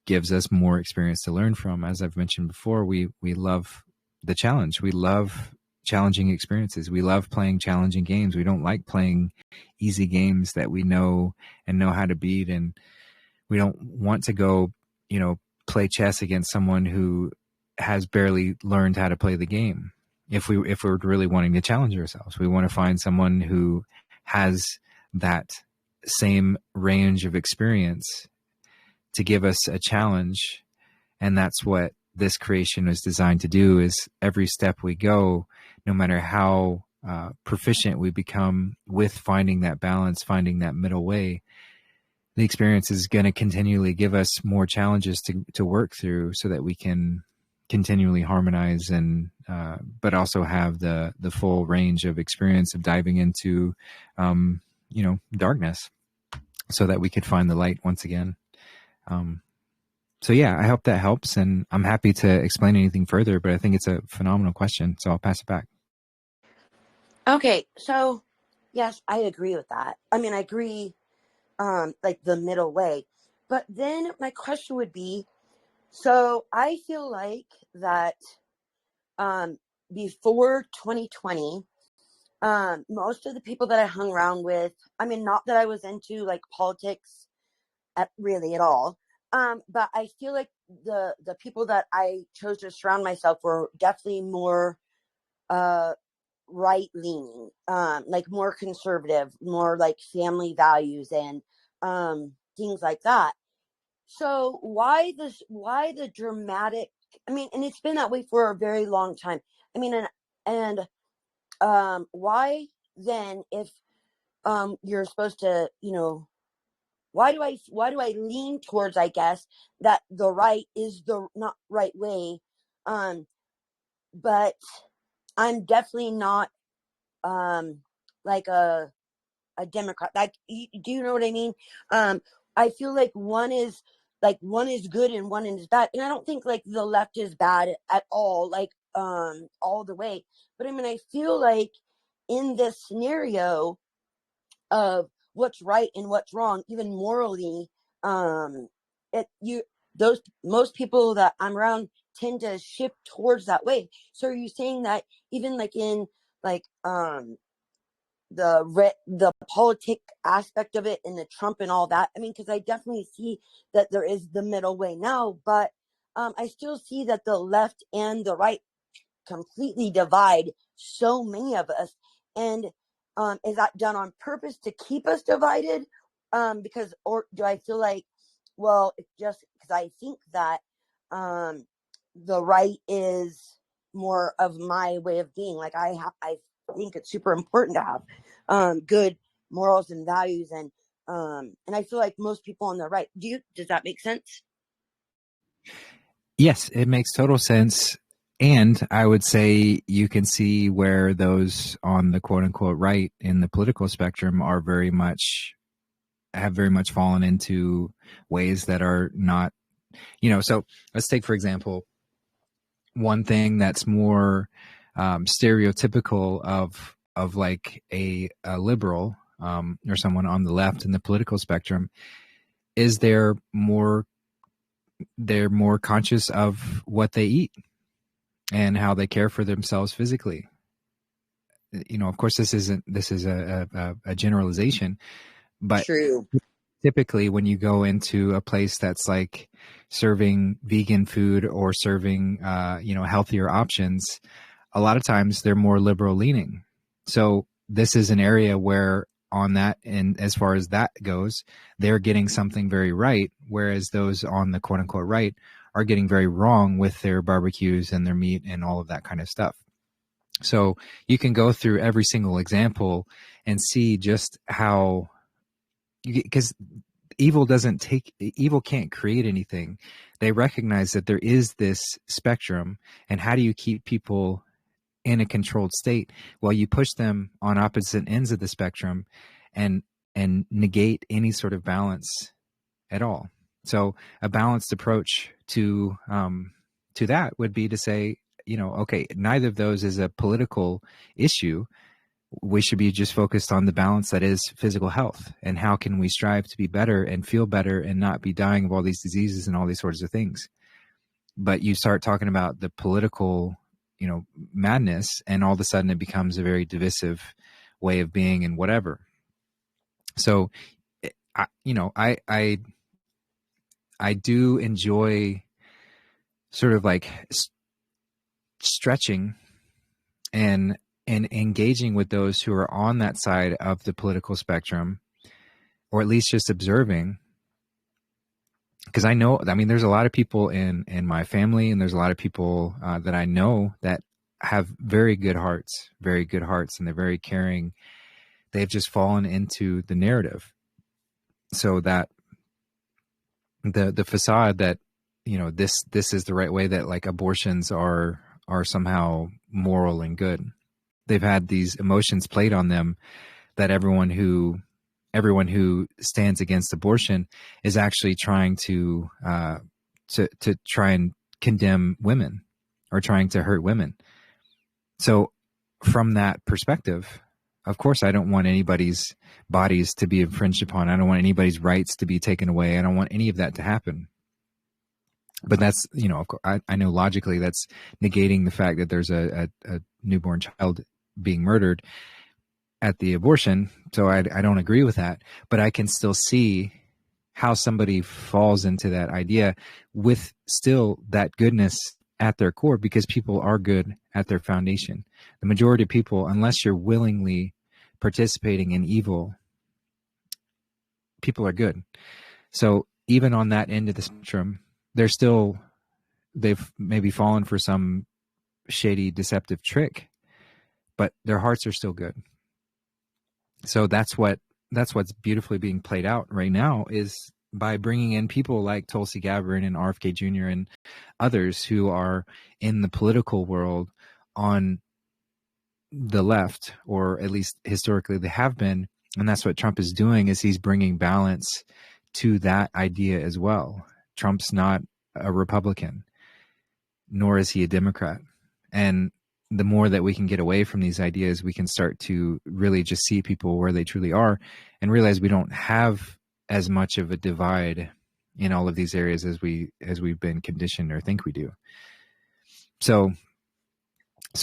gives us more experience to learn from. As I've mentioned before, we love the challenge. We love challenging experiences. We love playing challenging games. We don't like playing easy games that we know and know how to beat. And we don't want to go, play chess against someone who has barely learned how to play the game. If we're really wanting to challenge ourselves, we want to find someone who has that same range of experience to give us a challenge. And that's what this creation is designed to do, is every step we go, no matter how proficient we become with finding that balance, finding that middle way, the experience is going to continually give us more challenges to work through so that we can continually harmonize and but also have the full range of experience of diving into darkness so that we could find the light once again. So yeah, I hope that helps, and I'm happy to explain anything further, but I think it's a phenomenal question, so I'll pass it back. Okay, so yes, I agree with that. I mean, I agree, like the middle way. But then my question would be, so I feel like that before 2020, most of the people that I hung around with, I mean, not that I was into like politics really at all, but I feel like the people that I chose to surround myself were definitely more right leaning, like more conservative, more like family values and things like that. So why the dramatic? I mean, and it's been that way for a very long time. I mean, and why then, if you're supposed to, why do I lean towards, I guess, that the right is the not right way, but I'm definitely not like a Democrat. Like, do you know what I mean? I feel like one is good and one is bad, and I don't think like the left is bad at all, like all the way. But I mean, I feel like in this scenario of what's right and what's wrong, even morally, most people that I'm around tend to shift towards that way. So are you saying that even like in like the politic aspect of it and the Trump and all that? I mean, because I definitely see that there is the middle way now, but I still see that the left and the right completely divide so many of us. And is that done on purpose to keep us divided? Because, or do I feel like, well, it's just because I think that the right is more of my way of being. Like I think it's super important to have good morals and values, and I feel like most people on the right. Does that make sense? Yes, it makes total sense. And I would say you can see where those on the quote unquote right in the political spectrum have very much fallen into ways that are not, so let's take, for example, one thing that's more stereotypical of like a liberal or someone on the left in the political spectrum is they're more conscious of what they eat and how they care for themselves physically. Of course, this is a generalization, but True. Typically when you go into a place that's like serving vegan food or serving, healthier options, a lot of times they're more liberal leaning. So this is an area where on that, and as far as that goes, they're getting something very right, whereas those on the quote unquote right are getting very wrong with their barbecues and their meat and all of that kind of stuff. So you can go through every single example and see just how, because evil can't create anything. They recognize that there is this spectrum, and how do you keep people in a controlled state? Well, you push them on opposite ends of the spectrum and negate any sort of balance at all. So a balanced approach to that would be to say, okay, neither of those is a political issue. We should be just focused on the balance that is physical health, and how can we strive to be better and feel better and not be dying of all these diseases and all these sorts of things. But you start talking about the political madness, and all of a sudden it becomes a very divisive way of being and whatever. So, I do enjoy sort of like stretching and engaging with those who are on that side of the political spectrum, or at least just observing. Because there's a lot of people in my family, and there's a lot of people that I know that have very good hearts, and they're very caring. They've just fallen into the narrative, so that the facade that this is the right way, that like abortions are somehow moral and good. They've had these emotions played on them that everyone who stands against abortion is actually trying to try and condemn women, or trying to hurt women. So from that perspective, of course, I don't want anybody's bodies to be infringed upon. I don't want anybody's rights to be taken away. I don't want any of that to happen. But that's, I know logically that's negating the fact that there's a newborn child being murdered at the abortion. So I don't agree with that. But I can still see how somebody falls into that idea with still that goodness at their core, because people are good at their foundation. The majority of people, unless you're willingly participating in evil, people are good. So even on that end of the spectrum, they've maybe fallen for some shady, deceptive trick, but their hearts are still good. So that's what's beautifully being played out right now, is by bringing in people like Tulsi Gabbard and RFK Jr. and others who are in the political world on the left, or at least historically they have been. And that's what Trump is doing, is he's bringing balance to that idea as well. Trump's not a Republican, nor is he a Democrat. And the more that we can get away from these ideas, we can start to really just see people where they truly are, and realize we don't have as much of a divide in all of these areas as we've been conditioned or think we do. So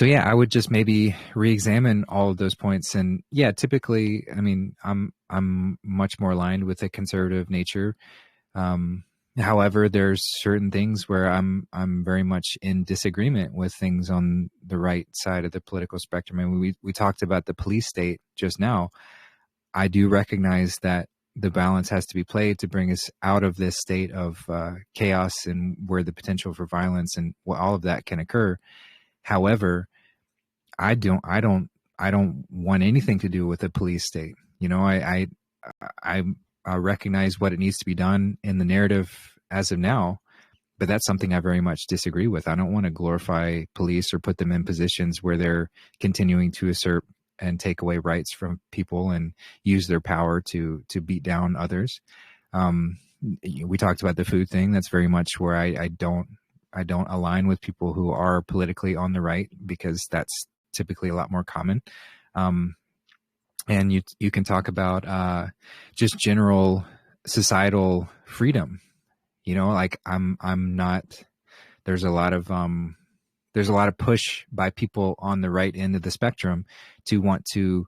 yeah, I would just maybe re-examine all of those points. And yeah, typically, I'm much more aligned with a conservative nature. However, there's certain things where I'm very much in disagreement with things on the right side of the political spectrum. And we talked about the police state just now. I do recognize that the balance has to be played to bring us out of this state of chaos, and where the potential for violence and all of that can occur. However, I don't want anything to do with a police state. I recognize what it needs to be done in the narrative as of now, but that's something I very much disagree with. I don't want to glorify police or put them in positions where they're continuing to assert and take away rights from people and use their power to beat down others. We talked about the food thing. That's very much where I don't align with people who are politically on the right, because that's typically a lot more common. And you can talk about just general societal freedom. Like I'm not. There's a lot of push by people on the right end of the spectrum to want to,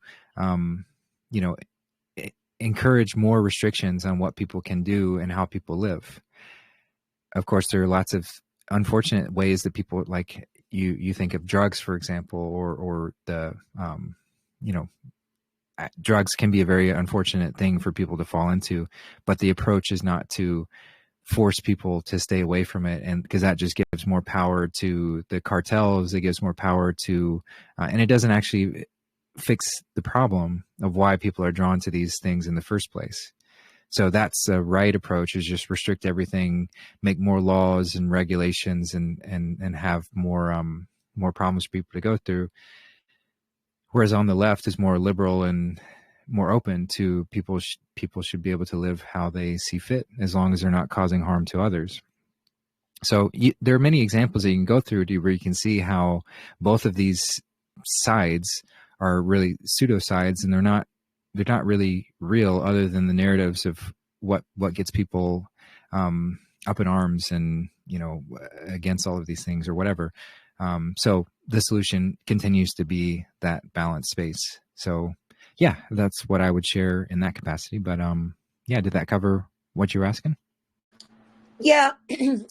encourage more restrictions on what people can do and how people live. Of course, there are lots of unfortunate ways that people, like you think of drugs, for example, or the, drugs can be a very unfortunate thing for people to fall into, but the approach is not to force people to stay away from it, and because that just gives more power to the cartels, it gives more power to and it doesn't actually fix the problem of why people are drawn to these things in the first place. So that's the right approach, is just restrict everything, make more laws and regulations, and have more problems for people to go through. Whereas on the left is more liberal and more open to people should be able to live how they see fit, as long as they're not causing harm to others. So there are many examples that you can go through where you can see how both of these sides are really pseudo sides, and they're not really real, other than the narratives of what gets people up in arms and against all of these things or whatever. So the solution continues to be that balanced space. So yeah, that's what I would share in that capacity. But yeah, did that cover what you were asking? Yeah.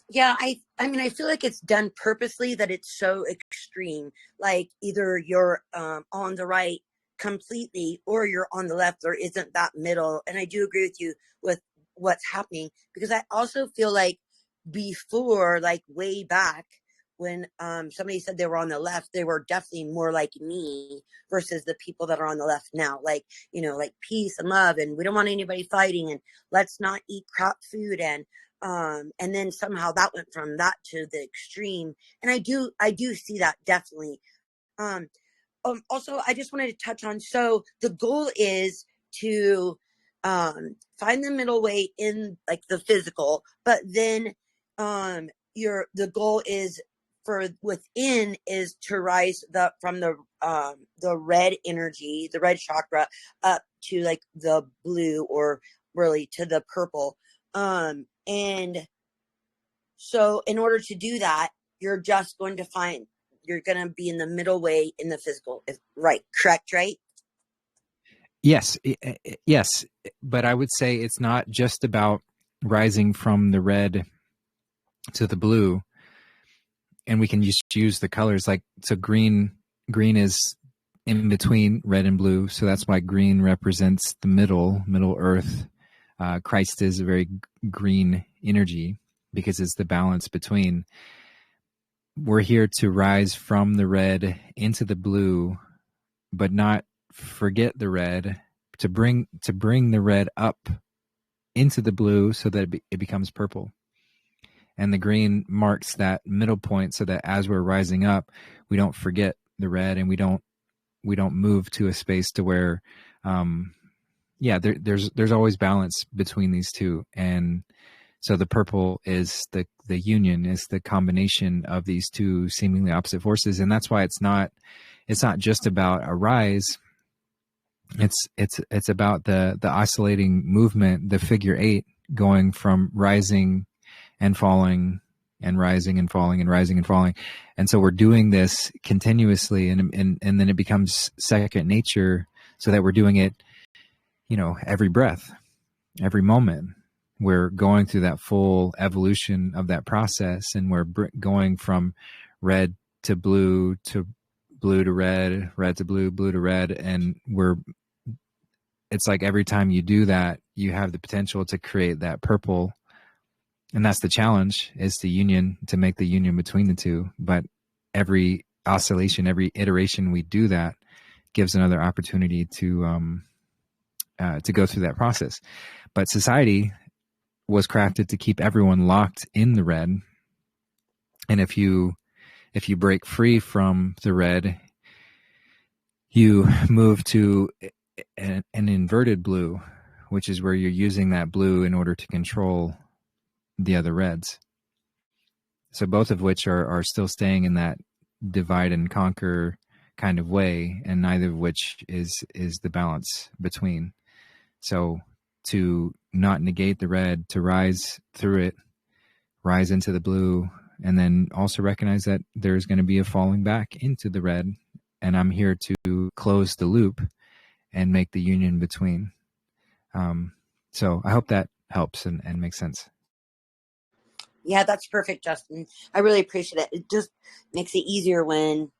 Yeah. I mean, I feel like it's done purposely, that it's so extreme. Like either you're on the right completely or you're on the left. There isn't that middle. And I do agree with you with what's happening, because I also feel like before, like way back when somebody said they were on the left, they were definitely more like me versus the people that are on the left now. Like, you know, like peace and love, and we don't want anybody fighting, and let's not eat crap food, and then somehow that went from that to the extreme. And I do see that definitely. um Also, I just wanted to touch on, so the goal is to find the middle way in like the physical, but then the goal is for within is to rise from the red energy, the red chakra, up to like the blue, or really to the purple. And so in order to do that, you're just going to you're going to be in the middle way in the physical. Right. Correct. Right. Yes. Yes. But I would say it's not just about rising from the red to the blue. And we can just use the colors like, so green is in between red and blue. So that's why green represents the middle earth. Christ is a very green energy because it's the balance between. We're here to rise from the red into the blue, but not forget the red, to bring the red up into the blue so that it becomes purple. And the green marks that middle point so that as we're rising up, we don't forget the red, and we don't move to a space to where, there's always balance between these two. And so the purple is the union, is the combination of these two seemingly opposite forces. And that's why it's not just about a rise. It's about the oscillating movement, the figure 8, going from rising and falling and rising and falling and rising and falling. And so we're doing this continuously, and then it becomes second nature, so that we're doing it, every breath, every moment. We're going through that full evolution of that process, and we're going from red to blue to red, red to blue, blue to red. And it's like every time you do that, you have the potential to create that purple. And that's the challenge, is to make the union between the two. But every oscillation, every iteration we do that gives another opportunity to go through that process. But society was crafted to keep everyone locked in the red. And if you break free from the red, you move to an inverted blue, which is where you're using that blue in order to control the other reds. So both of which are still staying in that divide and conquer kind of way, and neither of which is the balance between. So to not negate the red, to rise through it, rise into the blue, and then also recognize that there's going to be a falling back into the red, and I'm here to close the loop and make the union between. So I hope that helps and makes sense. Yeah, that's perfect, Justin. I really appreciate it. It just makes it easier when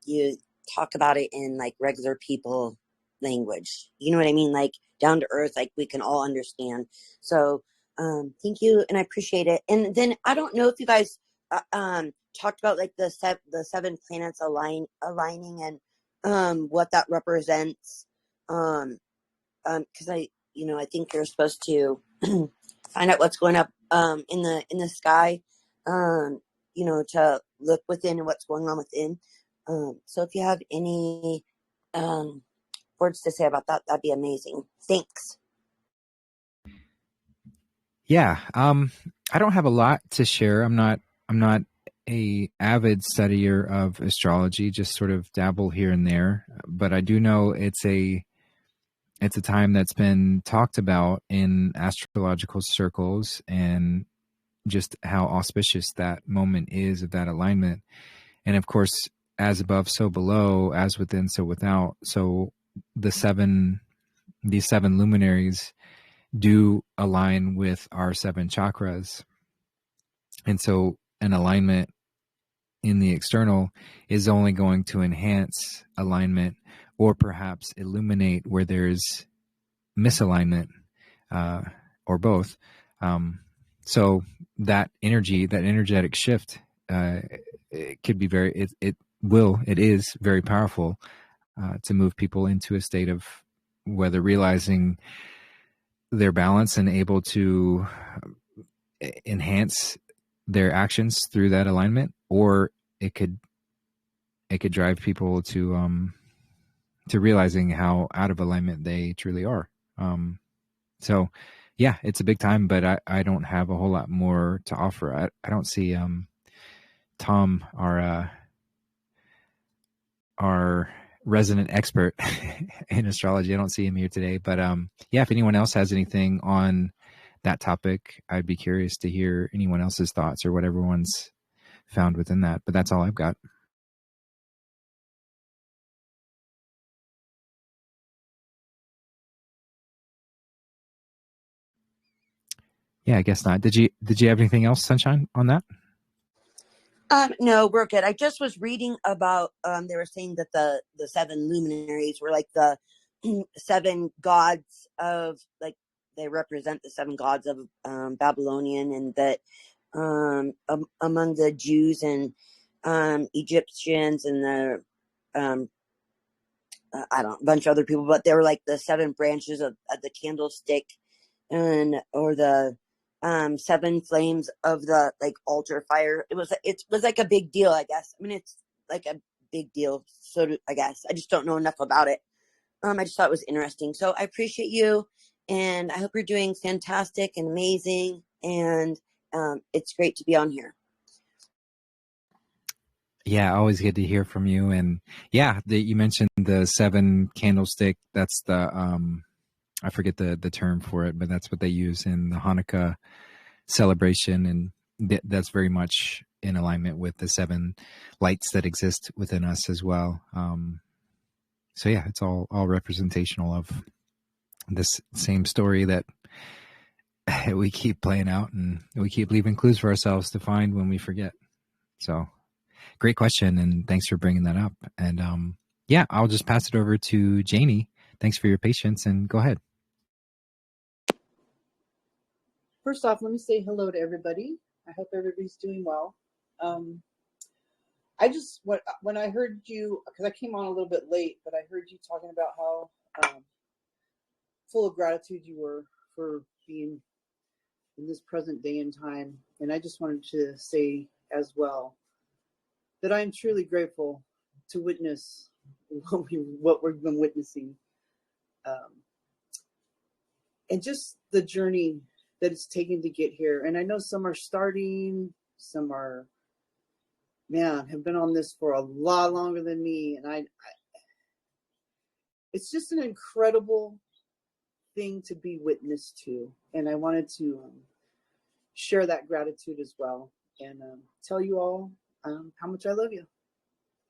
you talk about it in like regular people language. You know what I mean? Like down to earth, like we can all understand. So thank you, and I appreciate it. And then I don't know if you guys talked about like the 7 planets aligning and what that represents. Because I think you're supposed to find out what's going up in the sky, to look within and what's going on within. So if you have any words to say about that, that'd be amazing. Thanks. Yeah, I don't have a lot to share. I'm not a avid studier of astrology, just sort of dabble here and there. But I do know it's a time that's been talked about in astrological circles, and just how auspicious that moment is of that alignment. And of course, as above, so below, as within, so without. So these seven luminaries do align with our 7 chakras. And so an alignment in the external is only going to enhance alignment or perhaps illuminate where there's misalignment, or both. So that energy, that energetic shift, it could be it is very powerful to move people into a state of whether realizing their balance and able to enhance their actions through that alignment, or it could drive people to realizing how out of alignment they truly are. So yeah, it's a big time, but I don't have a whole lot more to offer. I don't see Tom, our resident expert in astrology. I don't see him here today, but yeah, if anyone else has anything on that topic, I'd be curious to hear anyone else's thoughts or what everyone's found within that. But that's all I've got. Yeah, I guess not. Did you have anything else, Sunshine, on that? No, we're good. I just was reading about they were saying that the 7 luminaries were like the 7 gods of, like, they represent the 7 gods of Babylonian, and that among the Jews and Egyptians and the I don't know, a bunch of other people, but they were like the 7 branches of the candlestick, and or the 7 flames of the, like, altar fire. It was like a big deal, I guess. I mean, it's like a big deal, I guess. I just don't know enough about it. I just thought it was interesting. So I appreciate you, and I hope you're doing fantastic and amazing, and it's great to be on here. Yeah, always good to hear from you. And yeah, you mentioned the 7 candlestick. That's the I forget the term for it, but that's what they use in the Hanukkah celebration, and that's very much in alignment with the 7 lights that exist within us as well. So yeah, it's all representational of this same story that we keep playing out, and we keep leaving clues for ourselves to find when we forget. So great question, and thanks for bringing that up. And yeah, I'll just pass it over to Janie. Thanks for your patience, and go ahead. First off, let me say hello to everybody. I hope everybody's doing well. I just, when I heard you, because I came on a little bit late, but I heard you talking about how full of gratitude you were for being in this present day and time. And I just wanted to say as well that I am truly grateful to witness what we've been witnessing. And just the journey that it's taken to get here. And I know some are starting, some are, have been on this for a lot longer than me. And it's just an incredible thing to be witness to. And I wanted to share that gratitude as well, and tell you all how much I love you.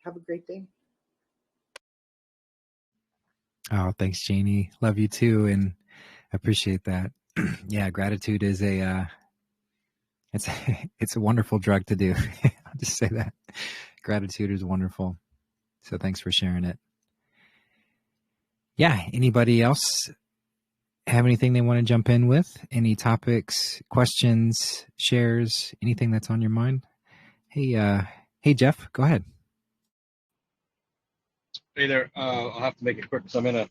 Have a great day. Oh, thanks, Janie. Love you too, and appreciate that. Yeah, gratitude is it's a wonderful drug to do. I'll just say that. Gratitude is wonderful. So thanks for sharing it. Yeah, anybody else have anything they want to jump in with? Any topics, questions, shares, anything that's on your mind? Hey, Jeff, go ahead. Hey there. I'll have to make it quick because I'm in a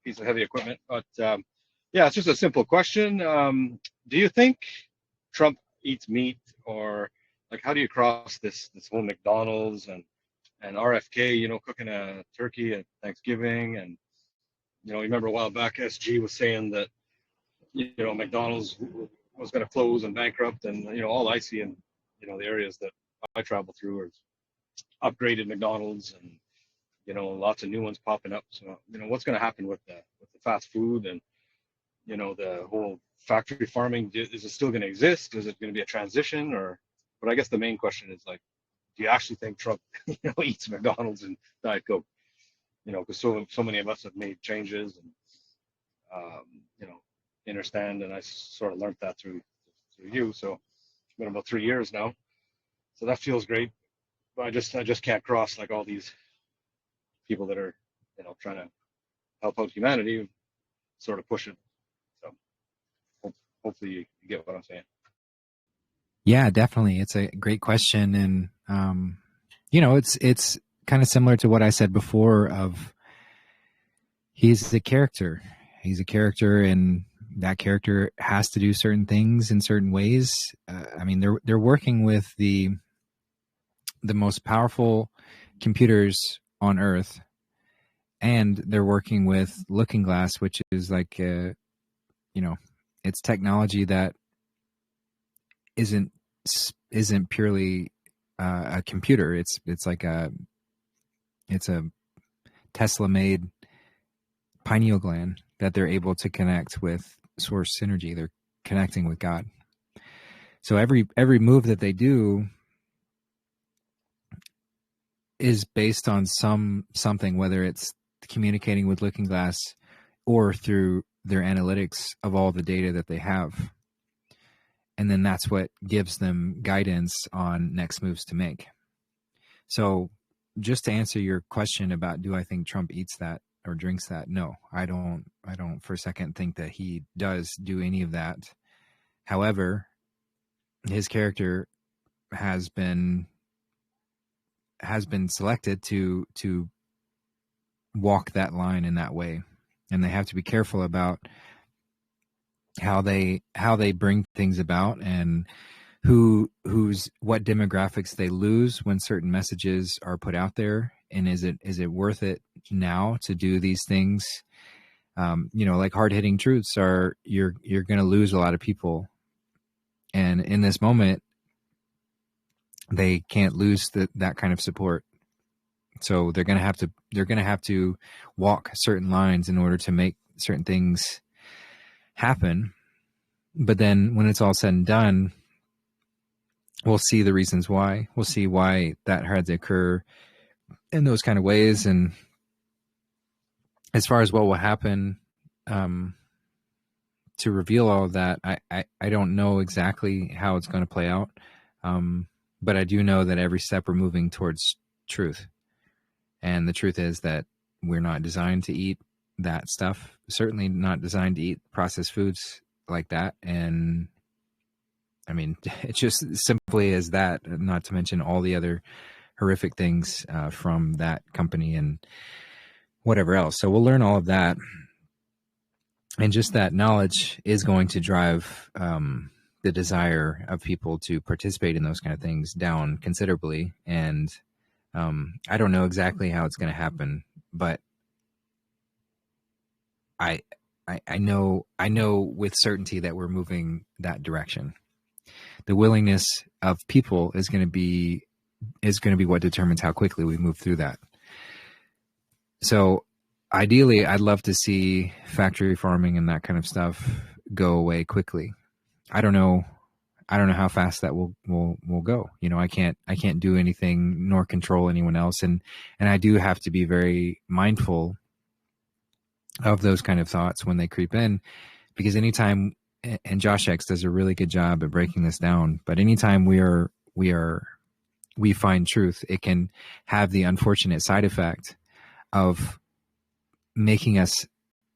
piece of heavy equipment. But yeah, it's just a simple question. Do you think Trump eats meat, or like how do you cross this whole McDonald's and RFK, cooking a turkey at Thanksgiving, and remember a while back SG was saying that McDonald's was going to close and bankrupt, and all I see in the areas that I travel through are upgraded McDonald's, and lots of new ones popping up. So what's going to happen with the fast food, and the whole factory farming, is it still going to exist? Is it going to be a transition? But I guess the main question is like, do you actually think Trump, eats McDonald's and Diet Coke? Because so many of us have made changes and, understand. And I sort of learned that through you. So it's been about 3 years now. So that feels great. But I just can't cross like all these people that are, trying to help out humanity, sort of push it. So hopefully you get what I'm saying. Yeah, definitely. It's a great question. And, it's kind of similar to what I said before of he's a character. He's a character, and that character has to do certain things in certain ways. I mean, they're working with the most powerful computers on Earth, and they're working with Looking Glass, which is like, it's technology that isn't purely a computer. It's like a Tesla-made pineal gland that they're able to connect with source energy. They're connecting with God. So every move that they do is based on something, whether it's communicating with Looking Glass or through their analytics of all the data that they have. And then that's what gives them guidance on next moves to make. So just to answer your question about, do I think Trump eats that or drinks that? No, I don't for a second think that he does do any of that. However, his character has been selected to walk that line in that way. And they have to be careful about how they bring things about, and what demographics they lose when certain messages are put out there. And is it worth it now to do these things? Like hard-hitting truths are, you're going to lose a lot of people. And in this moment, they can't lose that kind of support. So they're going to have to walk certain lines in order to make certain things happen. But then when it's all said and done, we'll see the reasons why. We'll see why that had to occur in those kind of ways. And as far as what will happen, to reveal all of that, I don't know exactly how it's going to play out. But I do know that every step we're moving towards truth. And the truth is that we're not designed to eat that stuff. Certainly not designed to eat processed foods like that. And I mean, it's just simply as that, not to mention all the other horrific things from that company and whatever else. So we'll learn all of that. And just that knowledge is going to drive the desire of people to participate in those kind of things down considerably. And I don't know exactly how it's going to happen, but I know with certainty that we're moving that direction. The willingness of people is going to be what determines how quickly we move through that. So ideally, I'd love to see factory farming and that kind of stuff go away quickly. I don't know how fast that will go. I can't do anything nor control anyone else. And I do have to be very mindful of those kind of thoughts when they creep in, because anytime, and Josh X does a really good job at breaking this down, but anytime we find truth, it can have the unfortunate side effect of making us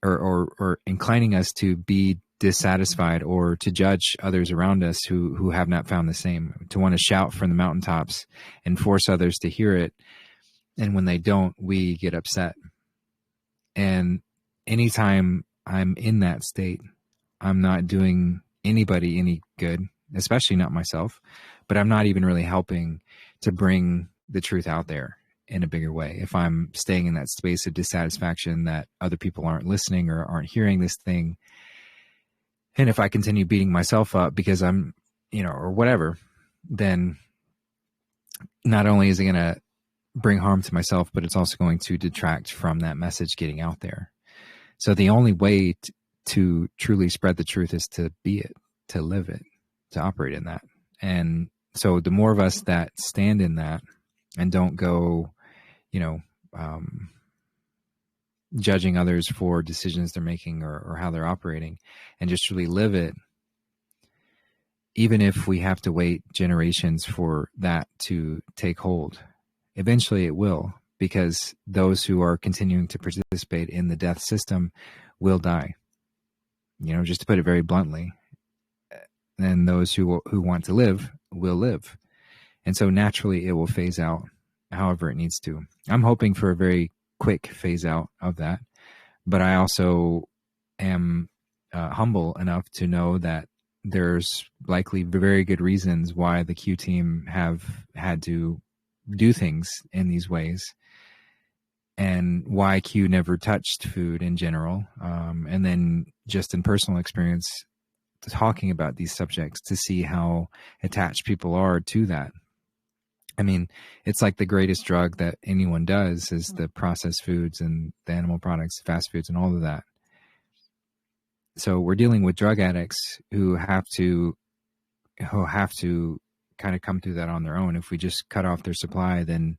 or inclining us to be dissatisfied or to judge others around us who have not found the same, to want to shout from the mountaintops and force others to hear it. And when they don't, we get upset. And anytime I'm in that state, I'm not doing anybody any good, especially not myself, but I'm not even really helping to bring the truth out there in a bigger way. If I'm staying in that space of dissatisfaction that other people aren't listening or aren't hearing this thing, and if I continue beating myself up because I'm, or whatever, then not only is it going to bring harm to myself, but it's also going to detract from that message getting out there. So the only way to truly spread the truth is to be it, to live it, to operate in that. And so the more of us that stand in that and don't go, judging others for decisions they're making or how they're operating, and just really live it, even if we have to wait generations for that to take hold, eventually it will, because those who are continuing to participate in the death system will die, just to put it very bluntly. And those who want to live will live. And so naturally it will phase out however it needs to. I'm hoping for a very quick phase out of that, but I also am humble enough to know that there's likely very good reasons why the Q team have had to do things in these ways, and why Q never touched food in general. And then just in personal experience, talking about these subjects to see how attached people are to that. I mean, it's like the greatest drug that anyone does is the processed foods and the animal products, fast foods, and all of that. So we're dealing with drug addicts who have to kind of come through that on their own. If we just cut off their supply, then,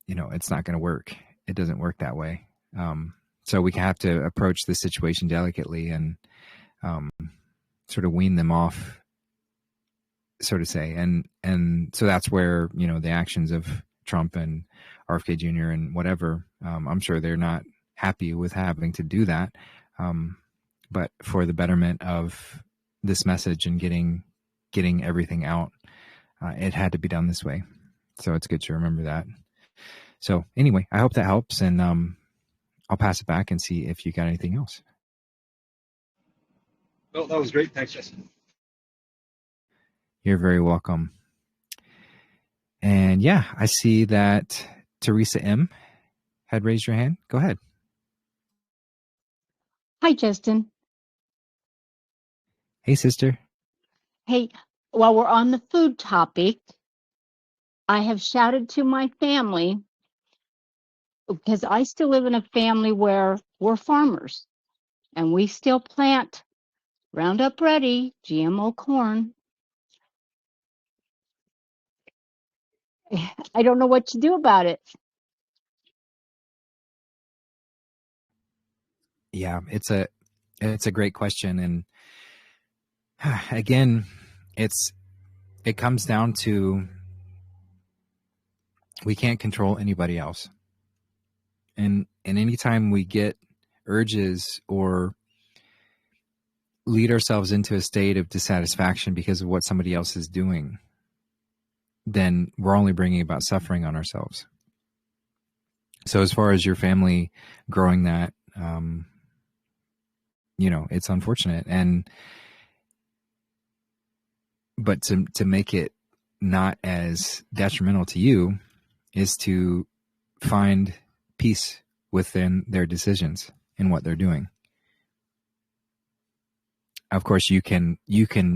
it's not going to work. It doesn't work that way. So we have to approach the situation delicately and sort of wean them off, so to say. And so that's where, the actions of Trump and RFK Jr. and whatever, I'm sure they're not happy with having to do that. But for the betterment of this message and getting everything out, it had to be done this way. So it's good to remember that. So anyway, I hope that helps, and I'll pass it back and see if you got anything else. Well, that was great. Thanks, Justin. You're very welcome. And yeah, I see that Teresa M. had raised your hand. Go ahead. Hi, Justin. Hey, sister. Hey, while we're on the food topic, I have shouted to my family, because I still live in a family where we're farmers and we still plant Roundup Ready GMO corn. I don't know what to do about it. Yeah, it's a great question. And again, it comes down to, we can't control anybody else. And anytime we get urges or lead ourselves into a state of dissatisfaction because of what somebody else is doing, then we're only bringing about suffering on ourselves. So as far as your family growing that, it's unfortunate. But to make it not as detrimental to you is to find peace within their decisions and what they're doing. Of course, you can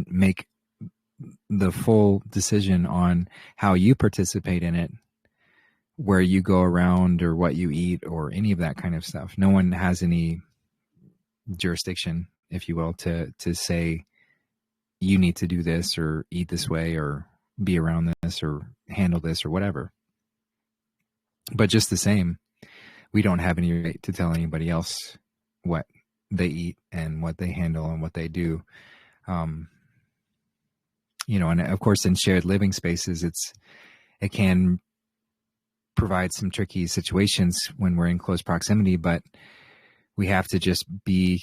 make the full decision on how you participate in it, where you go around or what you eat or any of that kind of stuff. No one has any jurisdiction, if you will, to say you need to do this or eat this way or be around this or handle this or whatever. But just the same, we don't have any right to tell anybody else what they eat and what they handle and what they do. And of course in shared living spaces, it can provide some tricky situations when we're in close proximity, but we have to just be,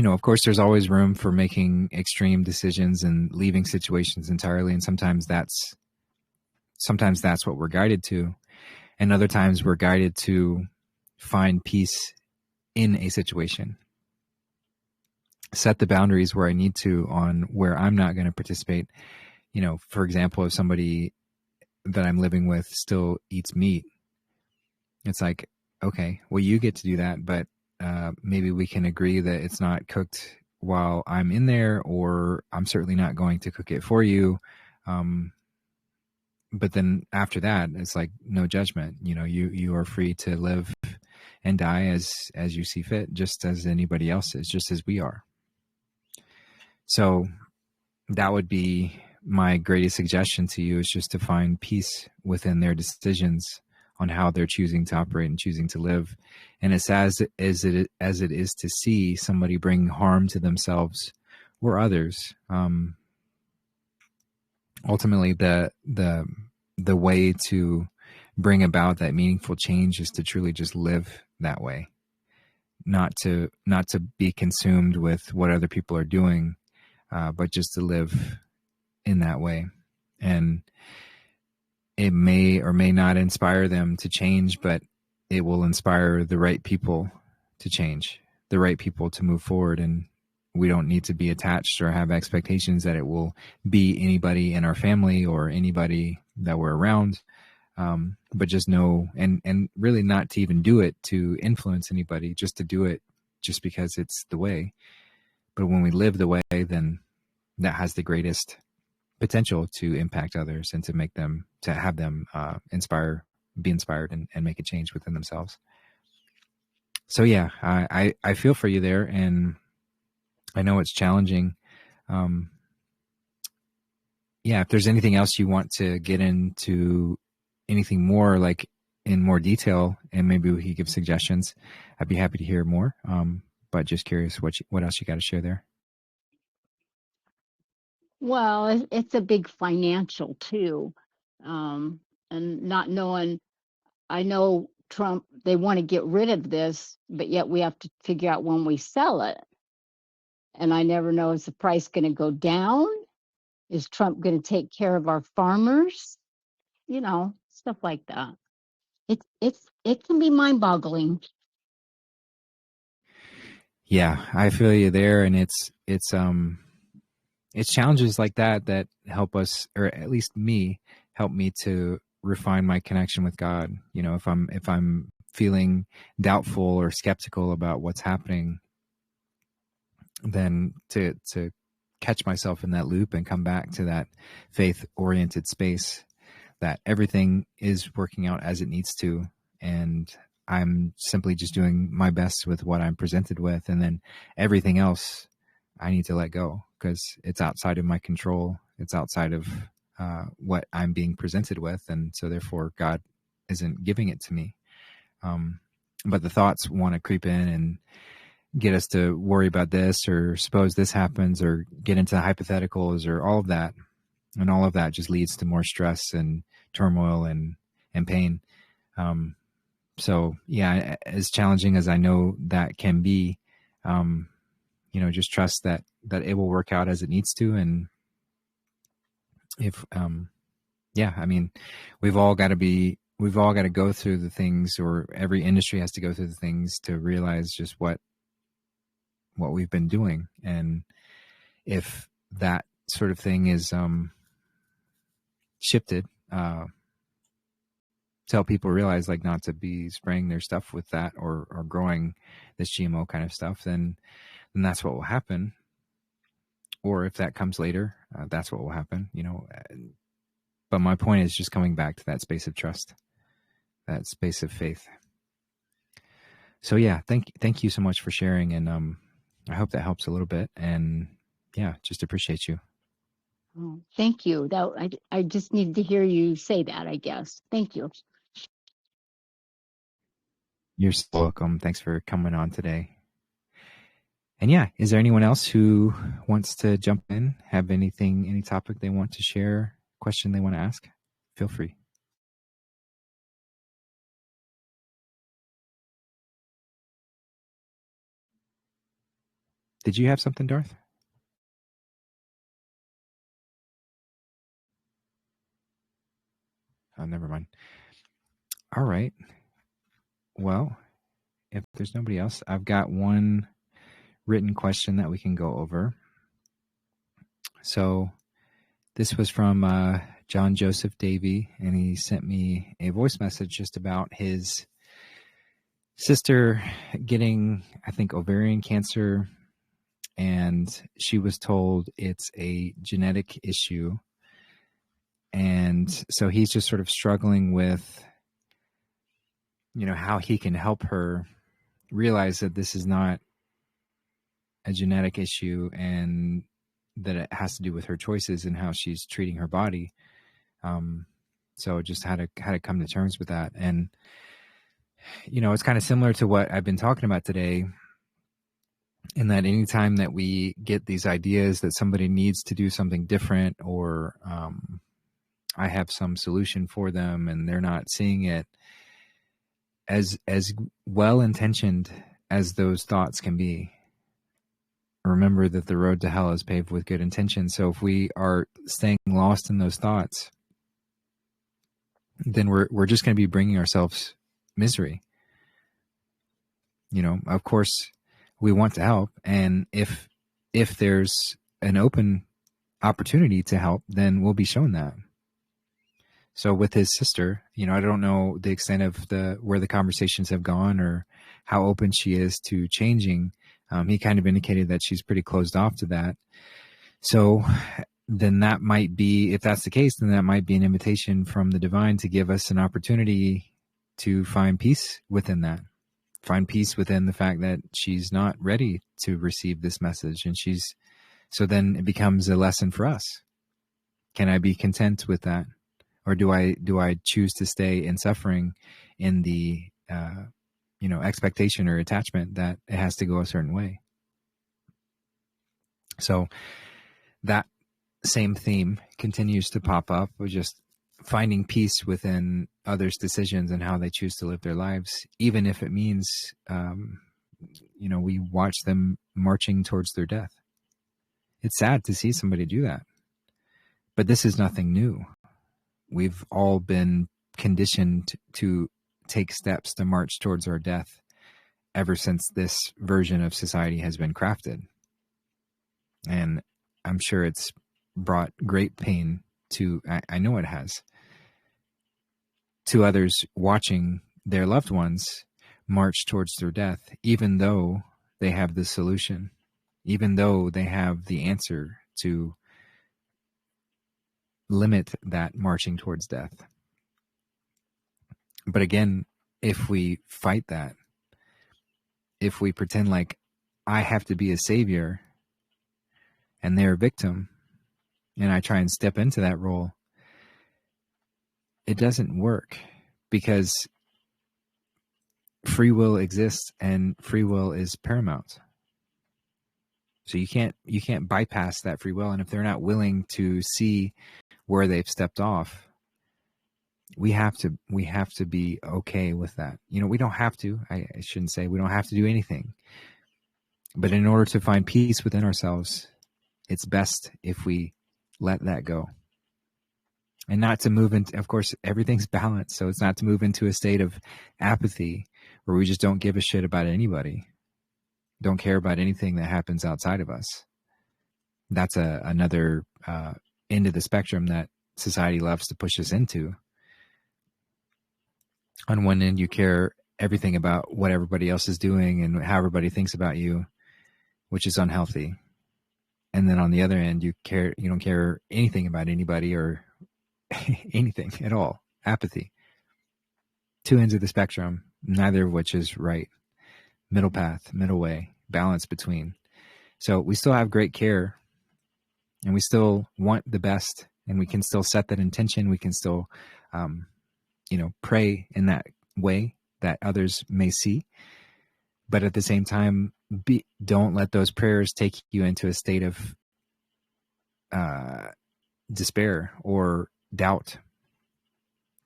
of course there's always room for making extreme decisions and leaving situations entirely. And sometimes that's what we're guided to. And other times we're guided to find peace in a situation, set the boundaries where I need to on where I'm not going to participate. For example, if somebody that I'm living with still eats meat, it's like, okay, well, you get to do that, but maybe we can agree that it's not cooked while I'm in there, or I'm certainly not going to cook it for you. but then after that, it's like no judgment. You are free to live and die as you see fit, just as anybody else is, just as we are. So that would be my greatest suggestion to you, is just to find peace within their decisions on how they're choosing to operate and choosing to live. And it's as it is to see somebody bring harm to themselves or others. Ultimately, the way to bring about that meaningful change is to truly just live that way, not to be consumed with what other people are doing, but just to live in that way. And it may or may not inspire them to change, but it will inspire the right people to change, the right people to move forward. And we don't need to be attached or have expectations that it will be anybody in our family or anybody that we're around. But just know, and really not to even do it to influence anybody, just to do it just because it's the way. But when we live the way, then that has the greatest potential to impact others and to have them be inspired and make a change within themselves. So yeah, I feel for you there, and I know it's challenging. If there's anything else you want to get into, anything more like in more detail, and maybe we could give suggestions, I'd be happy to hear more. But just curious what else you got to share there. Well, it's a big financial too. And not knowing, I know Trump, they want to get rid of this, but yet we have to figure out when we sell it. And I never know, is the price going to go down? Is Trump going to take care of our farmers? Stuff like that. It can be mind-boggling. Yeah, I feel you there, and it's challenges like that help us, or at least help me to refine my connection with God. If I'm feeling doubtful or skeptical about what's happening, then to catch myself in that loop and come back to that faith-oriented space, that everything is working out as it needs to, and I'm simply just doing my best with what I'm presented with, and then everything else I need to let go because it's outside of my control. It's outside of what I'm being presented with, and so therefore God isn't giving it to me. But the thoughts want to creep in and get us to worry about this, or suppose this happens, or get into hypotheticals, or all of that. And all of that just leads to more stress and turmoil and pain. So yeah, as challenging as I know that can be, just trust that it will work out as it needs to. And if, we've all got to go through the things, or every industry has to go through the things to realize just what we've been doing. And if that sort of thing is, shifted, to help people realize, like, not to be spraying their stuff with that, or growing this GMO kind of stuff, then that's what will happen. Or if that comes later, that's what will happen, But my point is just coming back to that space of trust, that space of faith. So yeah, thank you so much for sharing, and I hope that helps a little bit, and yeah, just appreciate you. Oh, thank you. I just needed to hear you say that, I guess. Thank you. You're so welcome. Thanks for coming on today. And yeah, is there anyone else who wants to jump in, have any topic they want to share, question they want to ask? Feel free. Did you have something, Darth? Oh, never mind. All right. Well, if there's nobody else, I've got one written question that we can go over. So this was from John Joseph Davey, and he sent me a voice message just about his sister getting, I think, ovarian cancer, and she was told it's a genetic issue, And so he's just sort of struggling with, how he can help her realize that this is not a genetic issue and that it has to do with her choices and how she's treating her body. So just how to come to terms with that. And, it's kind of similar to what I've been talking about today, in that anytime that we get these ideas that somebody needs to do something different, or I have some solution for them and they're not seeing it, as well-intentioned as those thoughts can be, remember that the road to hell is paved with good intentions. So if we are staying lost in those thoughts, then we're just going to be bringing ourselves misery. Of course, we want to help, and if there's an open opportunity to help, then we'll be shown that. So with his sister, I don't know the extent of where the conversations have gone or how open she is to changing. He kind of indicated that she's pretty closed off to that. So then that might be, if that's the case, then that might be an invitation from the divine to give us an opportunity to find peace within that. Find peace within the fact that she's not ready to receive this message. And so then it becomes a lesson for us. Can I be content with that? Or do I choose to stay in suffering in the, expectation or attachment that it has to go a certain way? So that same theme continues to pop up, with just finding peace within others' decisions and how they choose to live their lives, even if it means, we watch them marching towards their death. It's sad to see somebody do that, but this is nothing new. We've all been conditioned to take steps to march towards our death ever since this version of society has been crafted. And I'm sure it's brought great pain to, I know it has, to others watching their loved ones march towards their death, even though they have the solution, even though they have the answer to limit that marching towards death. But again, if we fight that, if we pretend like I have to be a savior and they're a victim, and I try and step into that role, it doesn't work, because free will exists and free will is paramount. So you can't bypass that free will. And if they're not willing to see where they've stepped off, we have to be okay with that. We don't have to, I shouldn't say we don't have to do anything, but in order to find peace within ourselves, it's best if we let that go. And not to move into, of course, everything's balanced. So it's not to move into a state of apathy where we just don't give a shit about anybody, don't care about anything that happens outside of us. That's another end of the spectrum that society loves to push us into. On one end, you care everything about what everybody else is doing and how everybody thinks about you, which is unhealthy. And then on the other end, you don't care anything about anybody or anything at all. Apathy. Two ends of the spectrum, neither of which is right. Middle path, middle way, balance between. So we still have great care, and we still want the best, and we can still set that intention. We can still, pray in that way that others may see. But at the same time, don't let those prayers take you into a state of despair or doubt.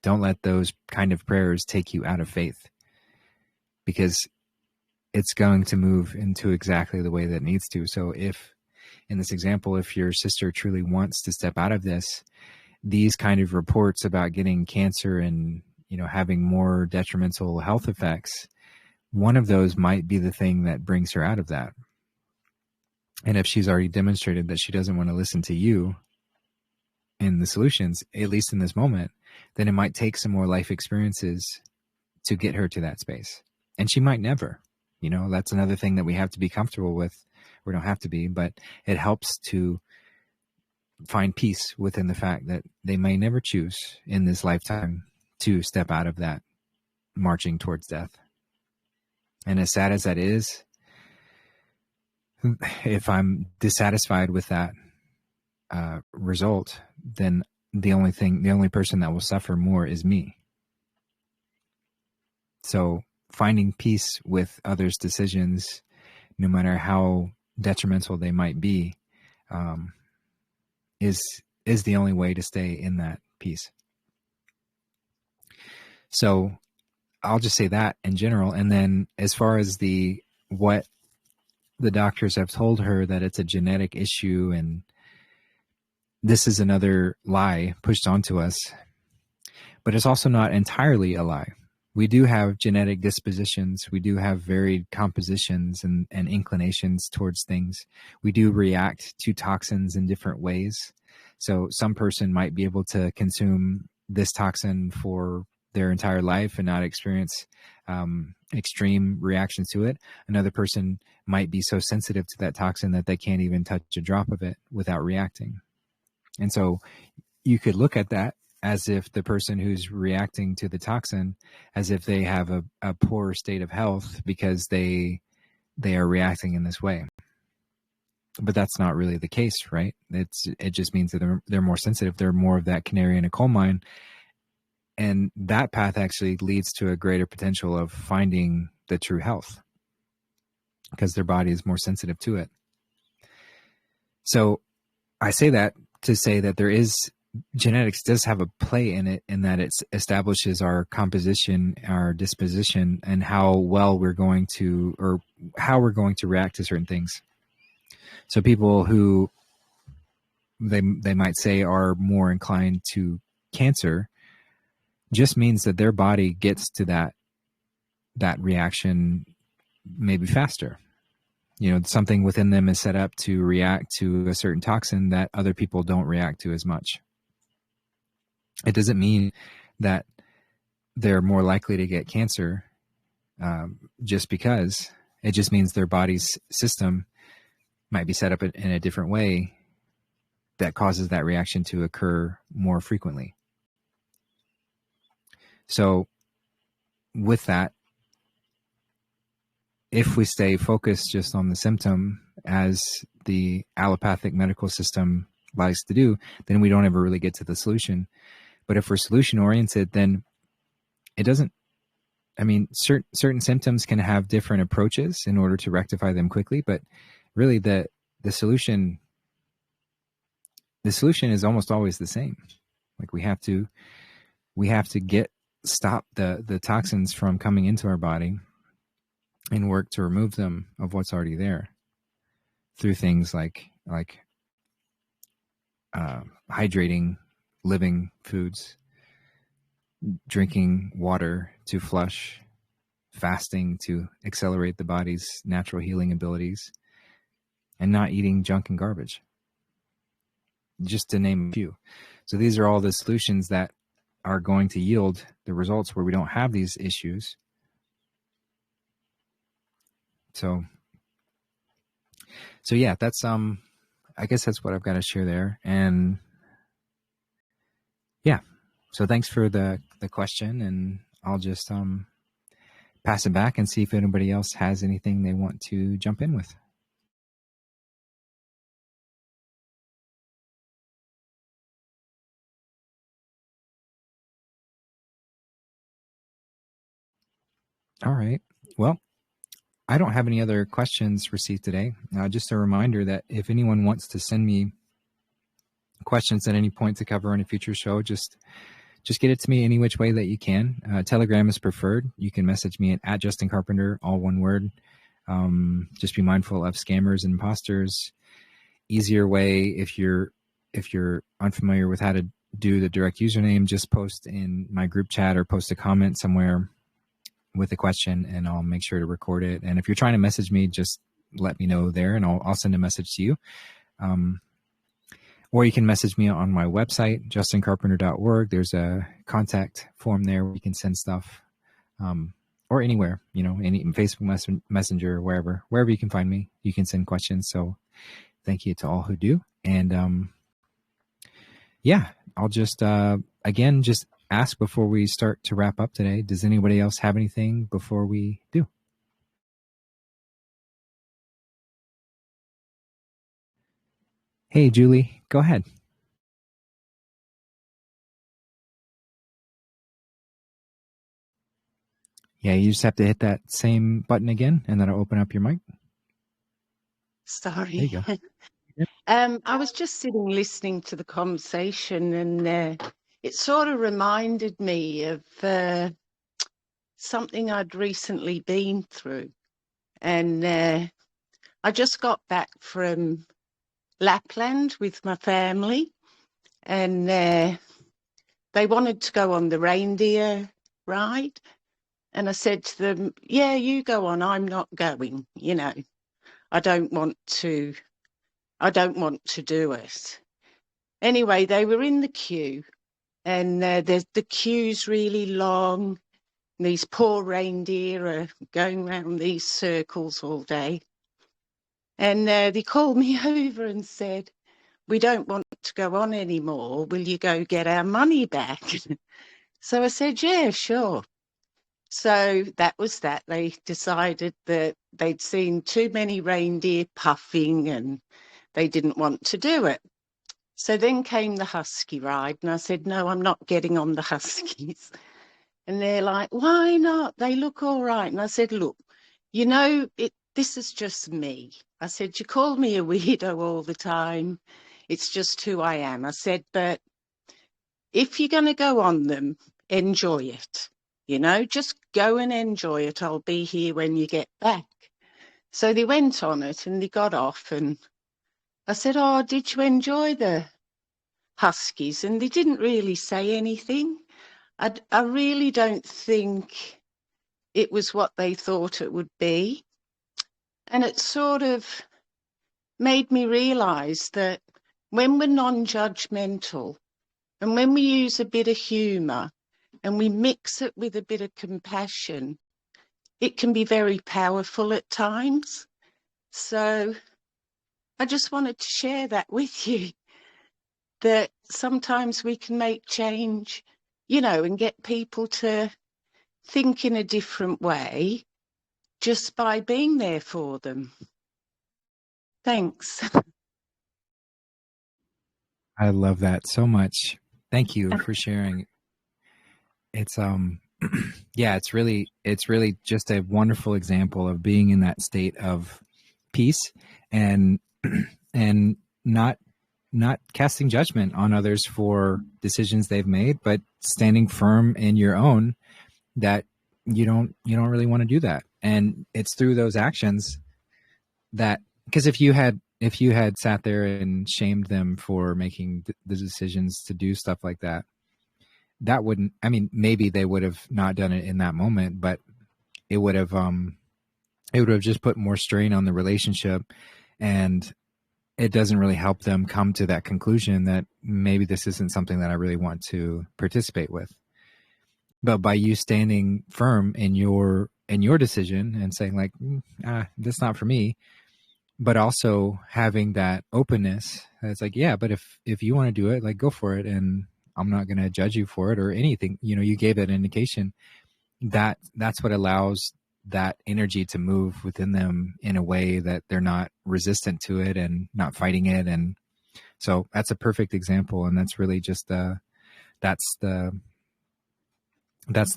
Don't let those kind of prayers take you out of faith, because it's going to move into exactly the way that it needs to. So if, in this example, if your sister truly wants to step out of this, these kind of reports about getting cancer and, having more detrimental health effects, one of those might be the thing that brings her out of that. And if she's already demonstrated that she doesn't want to listen to you in the solutions, at least in this moment, then it might take some more life experiences to get her to that space. And she might never. That's another thing that we have to be comfortable with. We don't have to be, but it helps to find peace within the fact that they may never choose in this lifetime to step out of that marching towards death. And as sad as that is, if I'm dissatisfied with that result, then the only person that will suffer more is me. So finding peace with others' decisions, no matter how detrimental they might be, is the only way to stay in that peace. So I'll just say that in general. And then as far as what the doctors have told her, that it's a genetic issue, and this is another lie pushed onto us, but it's also not entirely a lie. We do have genetic dispositions. We do have varied compositions and inclinations towards things. We do react to toxins in different ways. So some person might be able to consume this toxin for their entire life and not experience extreme reactions to it. Another person might be so sensitive to that toxin that they can't even touch a drop of it without reacting. And so you could look at that as if the person who's reacting to the toxin, as if they have a poor state of health because they are reacting in this way. But that's not really the case, right? It just means that they're more sensitive. They're more of that canary in a coal mine. And that path actually leads to a greater potential of finding the true health because their body is more sensitive to it. So I say that to say that genetics does have a play in it, in that it establishes our composition, our disposition, and how we're going to react to certain things. So people who they might say are more inclined to cancer just means that their body gets to that reaction maybe faster. Something within them is set up to react to a certain toxin that other people don't react to as much. It doesn't mean that they're more likely to get cancer just because. It just means their body's system might be set up in a different way that causes that reaction to occur more frequently. So with that, if we stay focused just on the symptom, as the allopathic medical system likes to do, then we don't ever really get to the solution. But if we're solution oriented, then it doesn't, certain symptoms can have different approaches in order to rectify them quickly, but really the solution is almost always the same. Like we have to stop the toxins from coming into our body and work to remove them of what's already there through things like hydrating living foods, drinking water to flush, fasting to accelerate the body's natural healing abilities, and not eating junk and garbage, just to name a few. So these are all the solutions that are going to yield the results where we don't have these issues. So yeah, that's I guess that's what I've got to share there. And yeah, so thanks for the question, and I'll just pass it back and see if anybody else has anything they want to jump in with. All right. Well, I don't have any other questions received today. Just a reminder that if anyone wants to send me questions at any point to cover on a future show, just get it to me any which way that you can. Telegram is preferred. You can message me at Justin Carpenter, all one word. Just be mindful of scammers and imposters. Easier way, if you're unfamiliar with how to do the direct username, just post in my group chat or post a comment somewhere with a question, and I'll make sure to record it. And if you're trying to message me, just let me know there, and I'll send a message to you. Or you can message me on my website, justincarpenter.org. There's a contact form there where you can send stuff, or anywhere, any Facebook Messenger, wherever you can find me, you can send questions. So thank you to all who do. And yeah, I'll just, again, just ask before we start to wrap up today. Does anybody else have anything before we do? Hey, Julie, go ahead. Yeah, you just have to hit that same button again, and that'll open up your mic. There you Sorry. go. I was just sitting listening to the conversation, and it sort of reminded me of something I'd recently been through. And I just got back from Lapland with my family, and they wanted to go on the reindeer ride. And I said to them, yeah, you go on, I'm not going, you know, I don't want to do it. Anyway, they were in the queue, and the queue's really long. These poor reindeer are going round these circles all day. And they called me over and said, we don't want to go on anymore. Will you go get our money back? So I said, yeah, sure. So that was that. They decided that they'd seen too many reindeer puffing and they didn't want to do it. So then came the husky ride, and I said, no, I'm not getting on the huskies. And they're like, why not? They look all right. And I said, look, you know, this is just me. I said, you call me a weirdo all the time. It's just who I am. I said, but if you're going to go on them, enjoy it. You know, just go and enjoy it. I'll be here when you get back. So they went on it and they got off, and I said, oh, did you enjoy the huskies? And they didn't really say anything. I really don't think it was what they thought it would be. And it sort of made me realise that when we're non-judgmental and when we use a bit of humour and we mix it with a bit of compassion, it can be very powerful at times. So I just wanted to share that with you, that sometimes we can make change, you know, and get people to think in a different way just by being there for them. Thanks. I love that so much. Thank you for sharing. It's yeah, it's really just a wonderful example of being in that state of peace and and not casting judgment on others for decisions they've made, but standing firm in your own that you don't really want to do that. And it's through those actions that, because if you had sat there and shamed them for making the decisions to do stuff like that, that wouldn't, I mean, maybe they would have not done it in that moment, but it would have just put more strain on the relationship, and it doesn't really help them come to that conclusion that maybe this isn't something that I really want to participate with. But by you standing firm in your decision and saying like, that's not for me, but also having that openness, it's like, yeah, but if you want to do it, like, go for it, and I'm not going to judge you for it or anything. You know, you gave that indication. That's what allows that energy to move within them in a way that they're not resistant to it and not fighting it. And so that's a perfect example. And that's really just that's the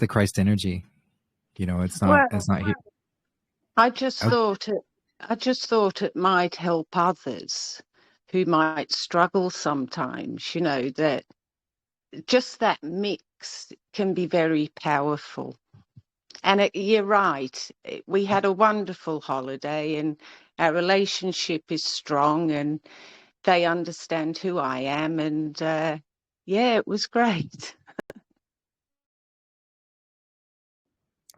Christ energy. You know, it's not here. I just thought it might help others who might struggle sometimes, you know, that just that mix can be very powerful. And you're right. We had a wonderful holiday, and our relationship is strong, and they understand who I am. And yeah, it was great.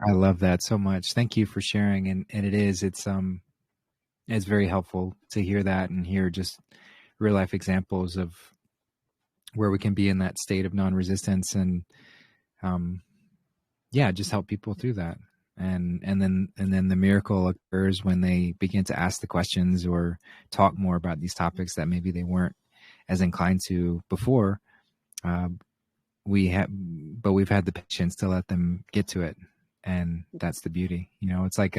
I love that so much. Thank you for sharing. And it's very helpful to hear that and hear just real life examples of where we can be in that state of non-resistance and just help people through that. And then the miracle occurs when they begin to ask the questions or talk more about these topics that maybe they weren't as inclined to before. we've had the patience to let them get to it. And that's the beauty, it's like,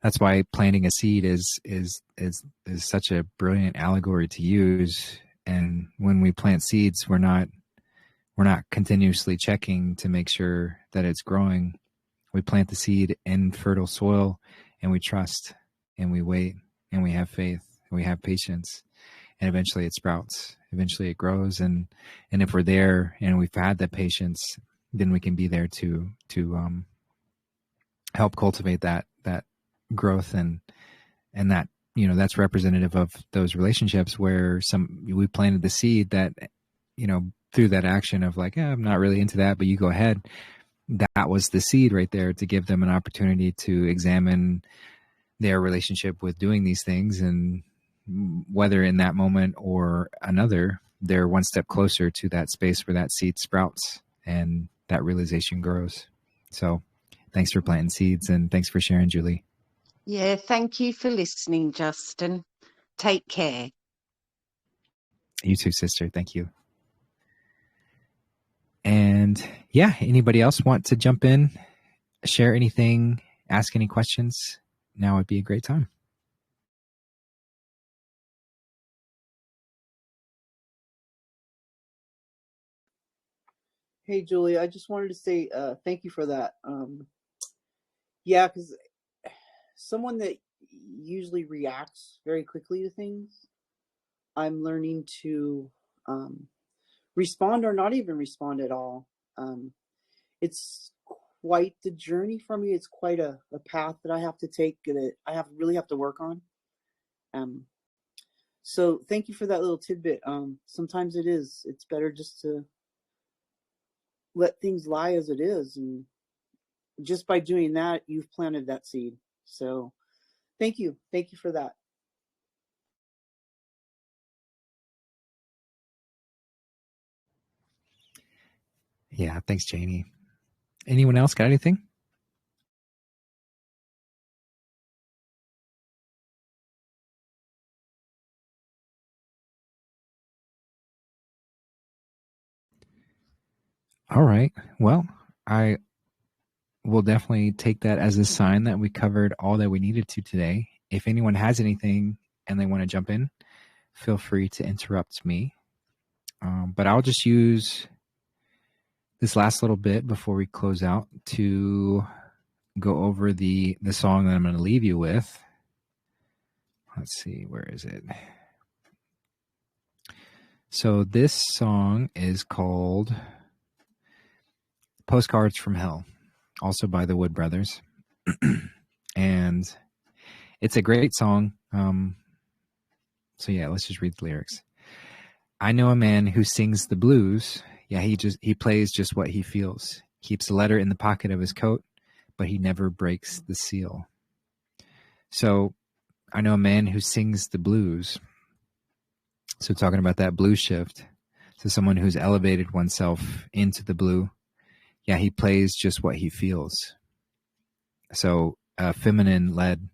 that's why planting a seed is such a brilliant allegory to use. And when we plant seeds, we're not continuously checking to make sure that it's growing. We plant the seed in fertile soil, and we trust, and we wait, and we have faith, and we have patience, and eventually it sprouts. Eventually it grows, and if we're there and we've had that patience, then we can be there to help cultivate that growth, and that, that's representative of those relationships where we planted the seed that, through that action of like, I'm not really into that, but you go ahead. That was the seed right there to give them an opportunity to examine their relationship with doing these things, and whether in that moment or another, they're one step closer to that space where that seed sprouts and that realization grows. So thanks for planting seeds, and thanks for sharing, Julie. Yeah, thank you for listening, Justin. Take care. You too, sister. Thank you. And yeah, anybody else want to jump in, share anything, ask any questions? Now would be a great time. Hey, Julie, I just wanted to say thank you for that. Yeah, because someone that usually reacts very quickly to things, I'm learning to respond or not even respond at all. It's quite the journey for me. It's quite a path that I have to take, that I really have to work on. So thank you for that little tidbit. Sometimes it's better just to let things lie as it is, and just by doing that, you've planted that seed. So thank you for that. Yeah, thanks, Janie. Anyone else got anything? All right. Well, I will definitely take that as a sign that we covered all that we needed to today. If anyone has anything and they want to jump in, feel free to interrupt me. But I'll just use this last little bit before we close out to go over the song that I'm going to leave you with. Let's see, where is it? So this song is called Postcards from Hell, also by the Wood Brothers. And it's a great song. So yeah, let's just read the lyrics. I know a man who sings the blues. Yeah, he plays just what he feels. Keeps a letter in the pocket of his coat, but he never breaks the seal. So I know a man who sings the blues. So talking about that blue shift. So someone who's elevated oneself into the blue. Yeah, he plays just what he feels. So a feminine-led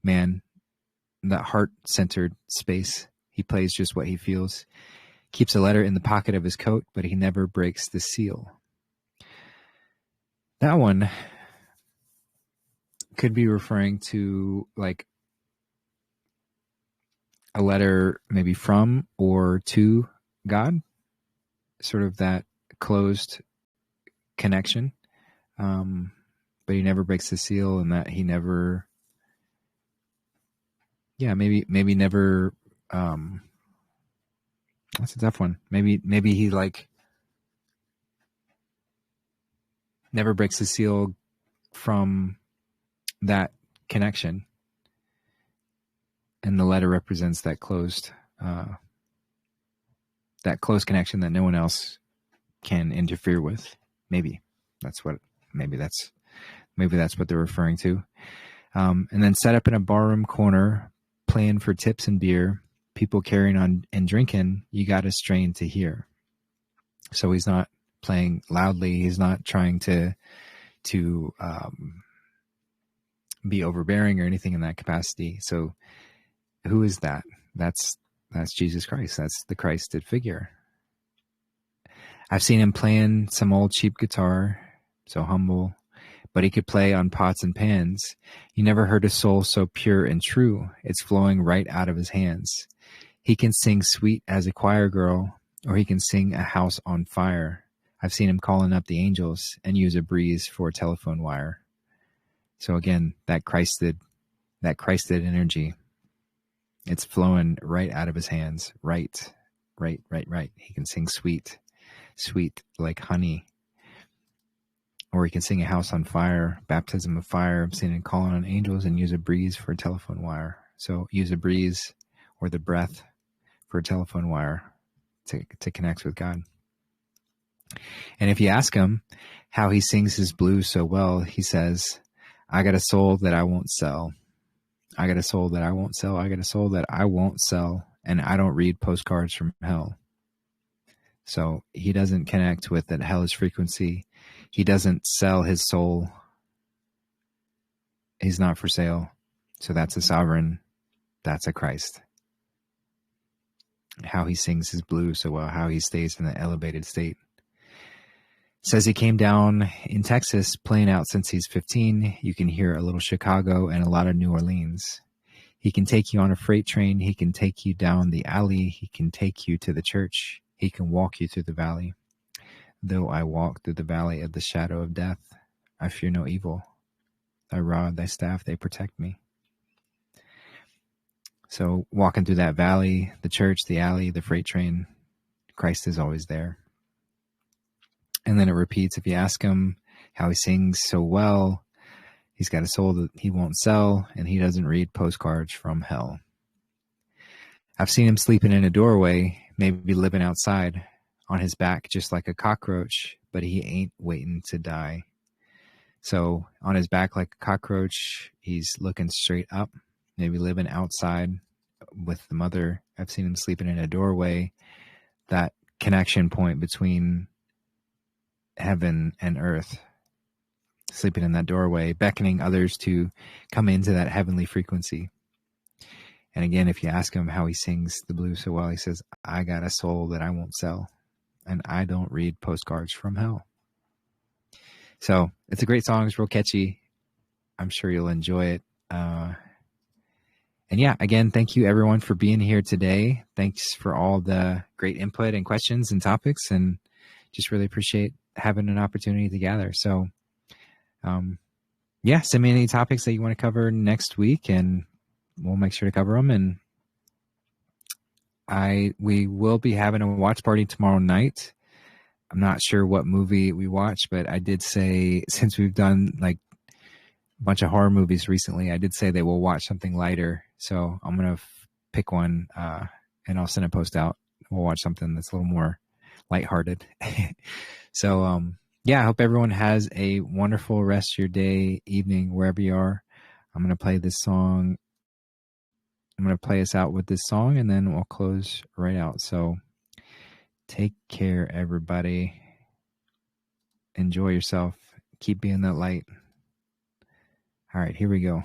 man, that heart-centered space, he plays just what he feels. Keeps a letter in the pocket of his coat, but he never breaks the seal. That one could be referring to like a letter maybe from or to God, sort of that closed connection. But he never breaks the seal, and that he never, maybe never, that's a tough one. Maybe he like never breaks the seal from that connection. And the letter represents that closed connection that no one else can interfere with. Maybe that's what they're referring to. And then set up in a barroom corner, playing for tips and beer, people carrying on and drinking, you got a strain to hear. So he's not playing loudly. He's not trying to be overbearing or anything in that capacity. So who is that? That's Jesus Christ. That's the Christed figure. I've seen him playing some old cheap guitar, so humble, but he could play on pots and pans. You never heard a soul so pure and true. It's flowing right out of his hands. He can sing sweet as a choir girl, or he can sing a house on fire. I've seen him calling up the angels and use a breeze for a telephone wire. So again, that Christed energy, it's flowing right out of his hands. Right. He can sing sweet like honey. Or he can sing a house on fire, baptism of fire. I'm seeing him calling on angels and use a breeze for a telephone wire. So use a breeze or the breath for a telephone wire to connect with God. And if you ask him how he sings his blues so well, he says, I got a soul that I won't sell. I got a soul that I won't sell. I got a soul that I won't sell. And I don't read postcards from hell. So he doesn't connect with that hellish frequency. He doesn't sell his soul. He's not for sale. So that's a sovereign. That's a Christ. How he sings his blues so well, how he stays in the elevated state. Says he came down in Texas playing out since he's 15. You can hear a little Chicago and a lot of New Orleans. He can take you on a freight train. He can take you down the alley. He can take you to the church. He can walk you through the valley. Though I walk through the valley of the shadow of death, I fear no evil. Thy rod, thy staff, they protect me. So walking through that valley, the church, the alley, the freight train, Christ is always there. And then it repeats, if you ask him how he sings so well, he's got a soul that he won't sell, and he doesn't read postcards from hell. I've seen him sleeping in a doorway, maybe living outside, on his back just like a cockroach, but he ain't waiting to die. So on his back like a cockroach, he's looking straight up, maybe living outside with the mother. I've seen him sleeping in a doorway, that connection point between heaven and earth, sleeping in that doorway, beckoning others to come into that heavenly frequency. And again, if you ask him how he sings the blues so well, he says, I got a soul that I won't sell, and I don't read postcards from hell. So it's a great song. It's real catchy. I'm sure you'll enjoy it. And yeah, again, thank you everyone for being here today. Thanks for all the great input and questions and topics, and just really appreciate having an opportunity to gather. So yeah, send me any topics that you want to cover next week, and we'll make sure to cover them. And we will be having a watch party tomorrow night. I'm not sure what movie we watch, but I did say, since we've done like a bunch of horror movies recently, I did say that we'll watch something lighter. So I'm going to pick one and I'll send a post out. We'll watch something that's a little more lighthearted. So yeah, I hope everyone has a wonderful rest of your day, evening, wherever you are. I'm going to play this song. I'm going to play us out with this song, and then we'll close right out. So take care, everybody. Enjoy yourself. Keep being that light. All right, here we go.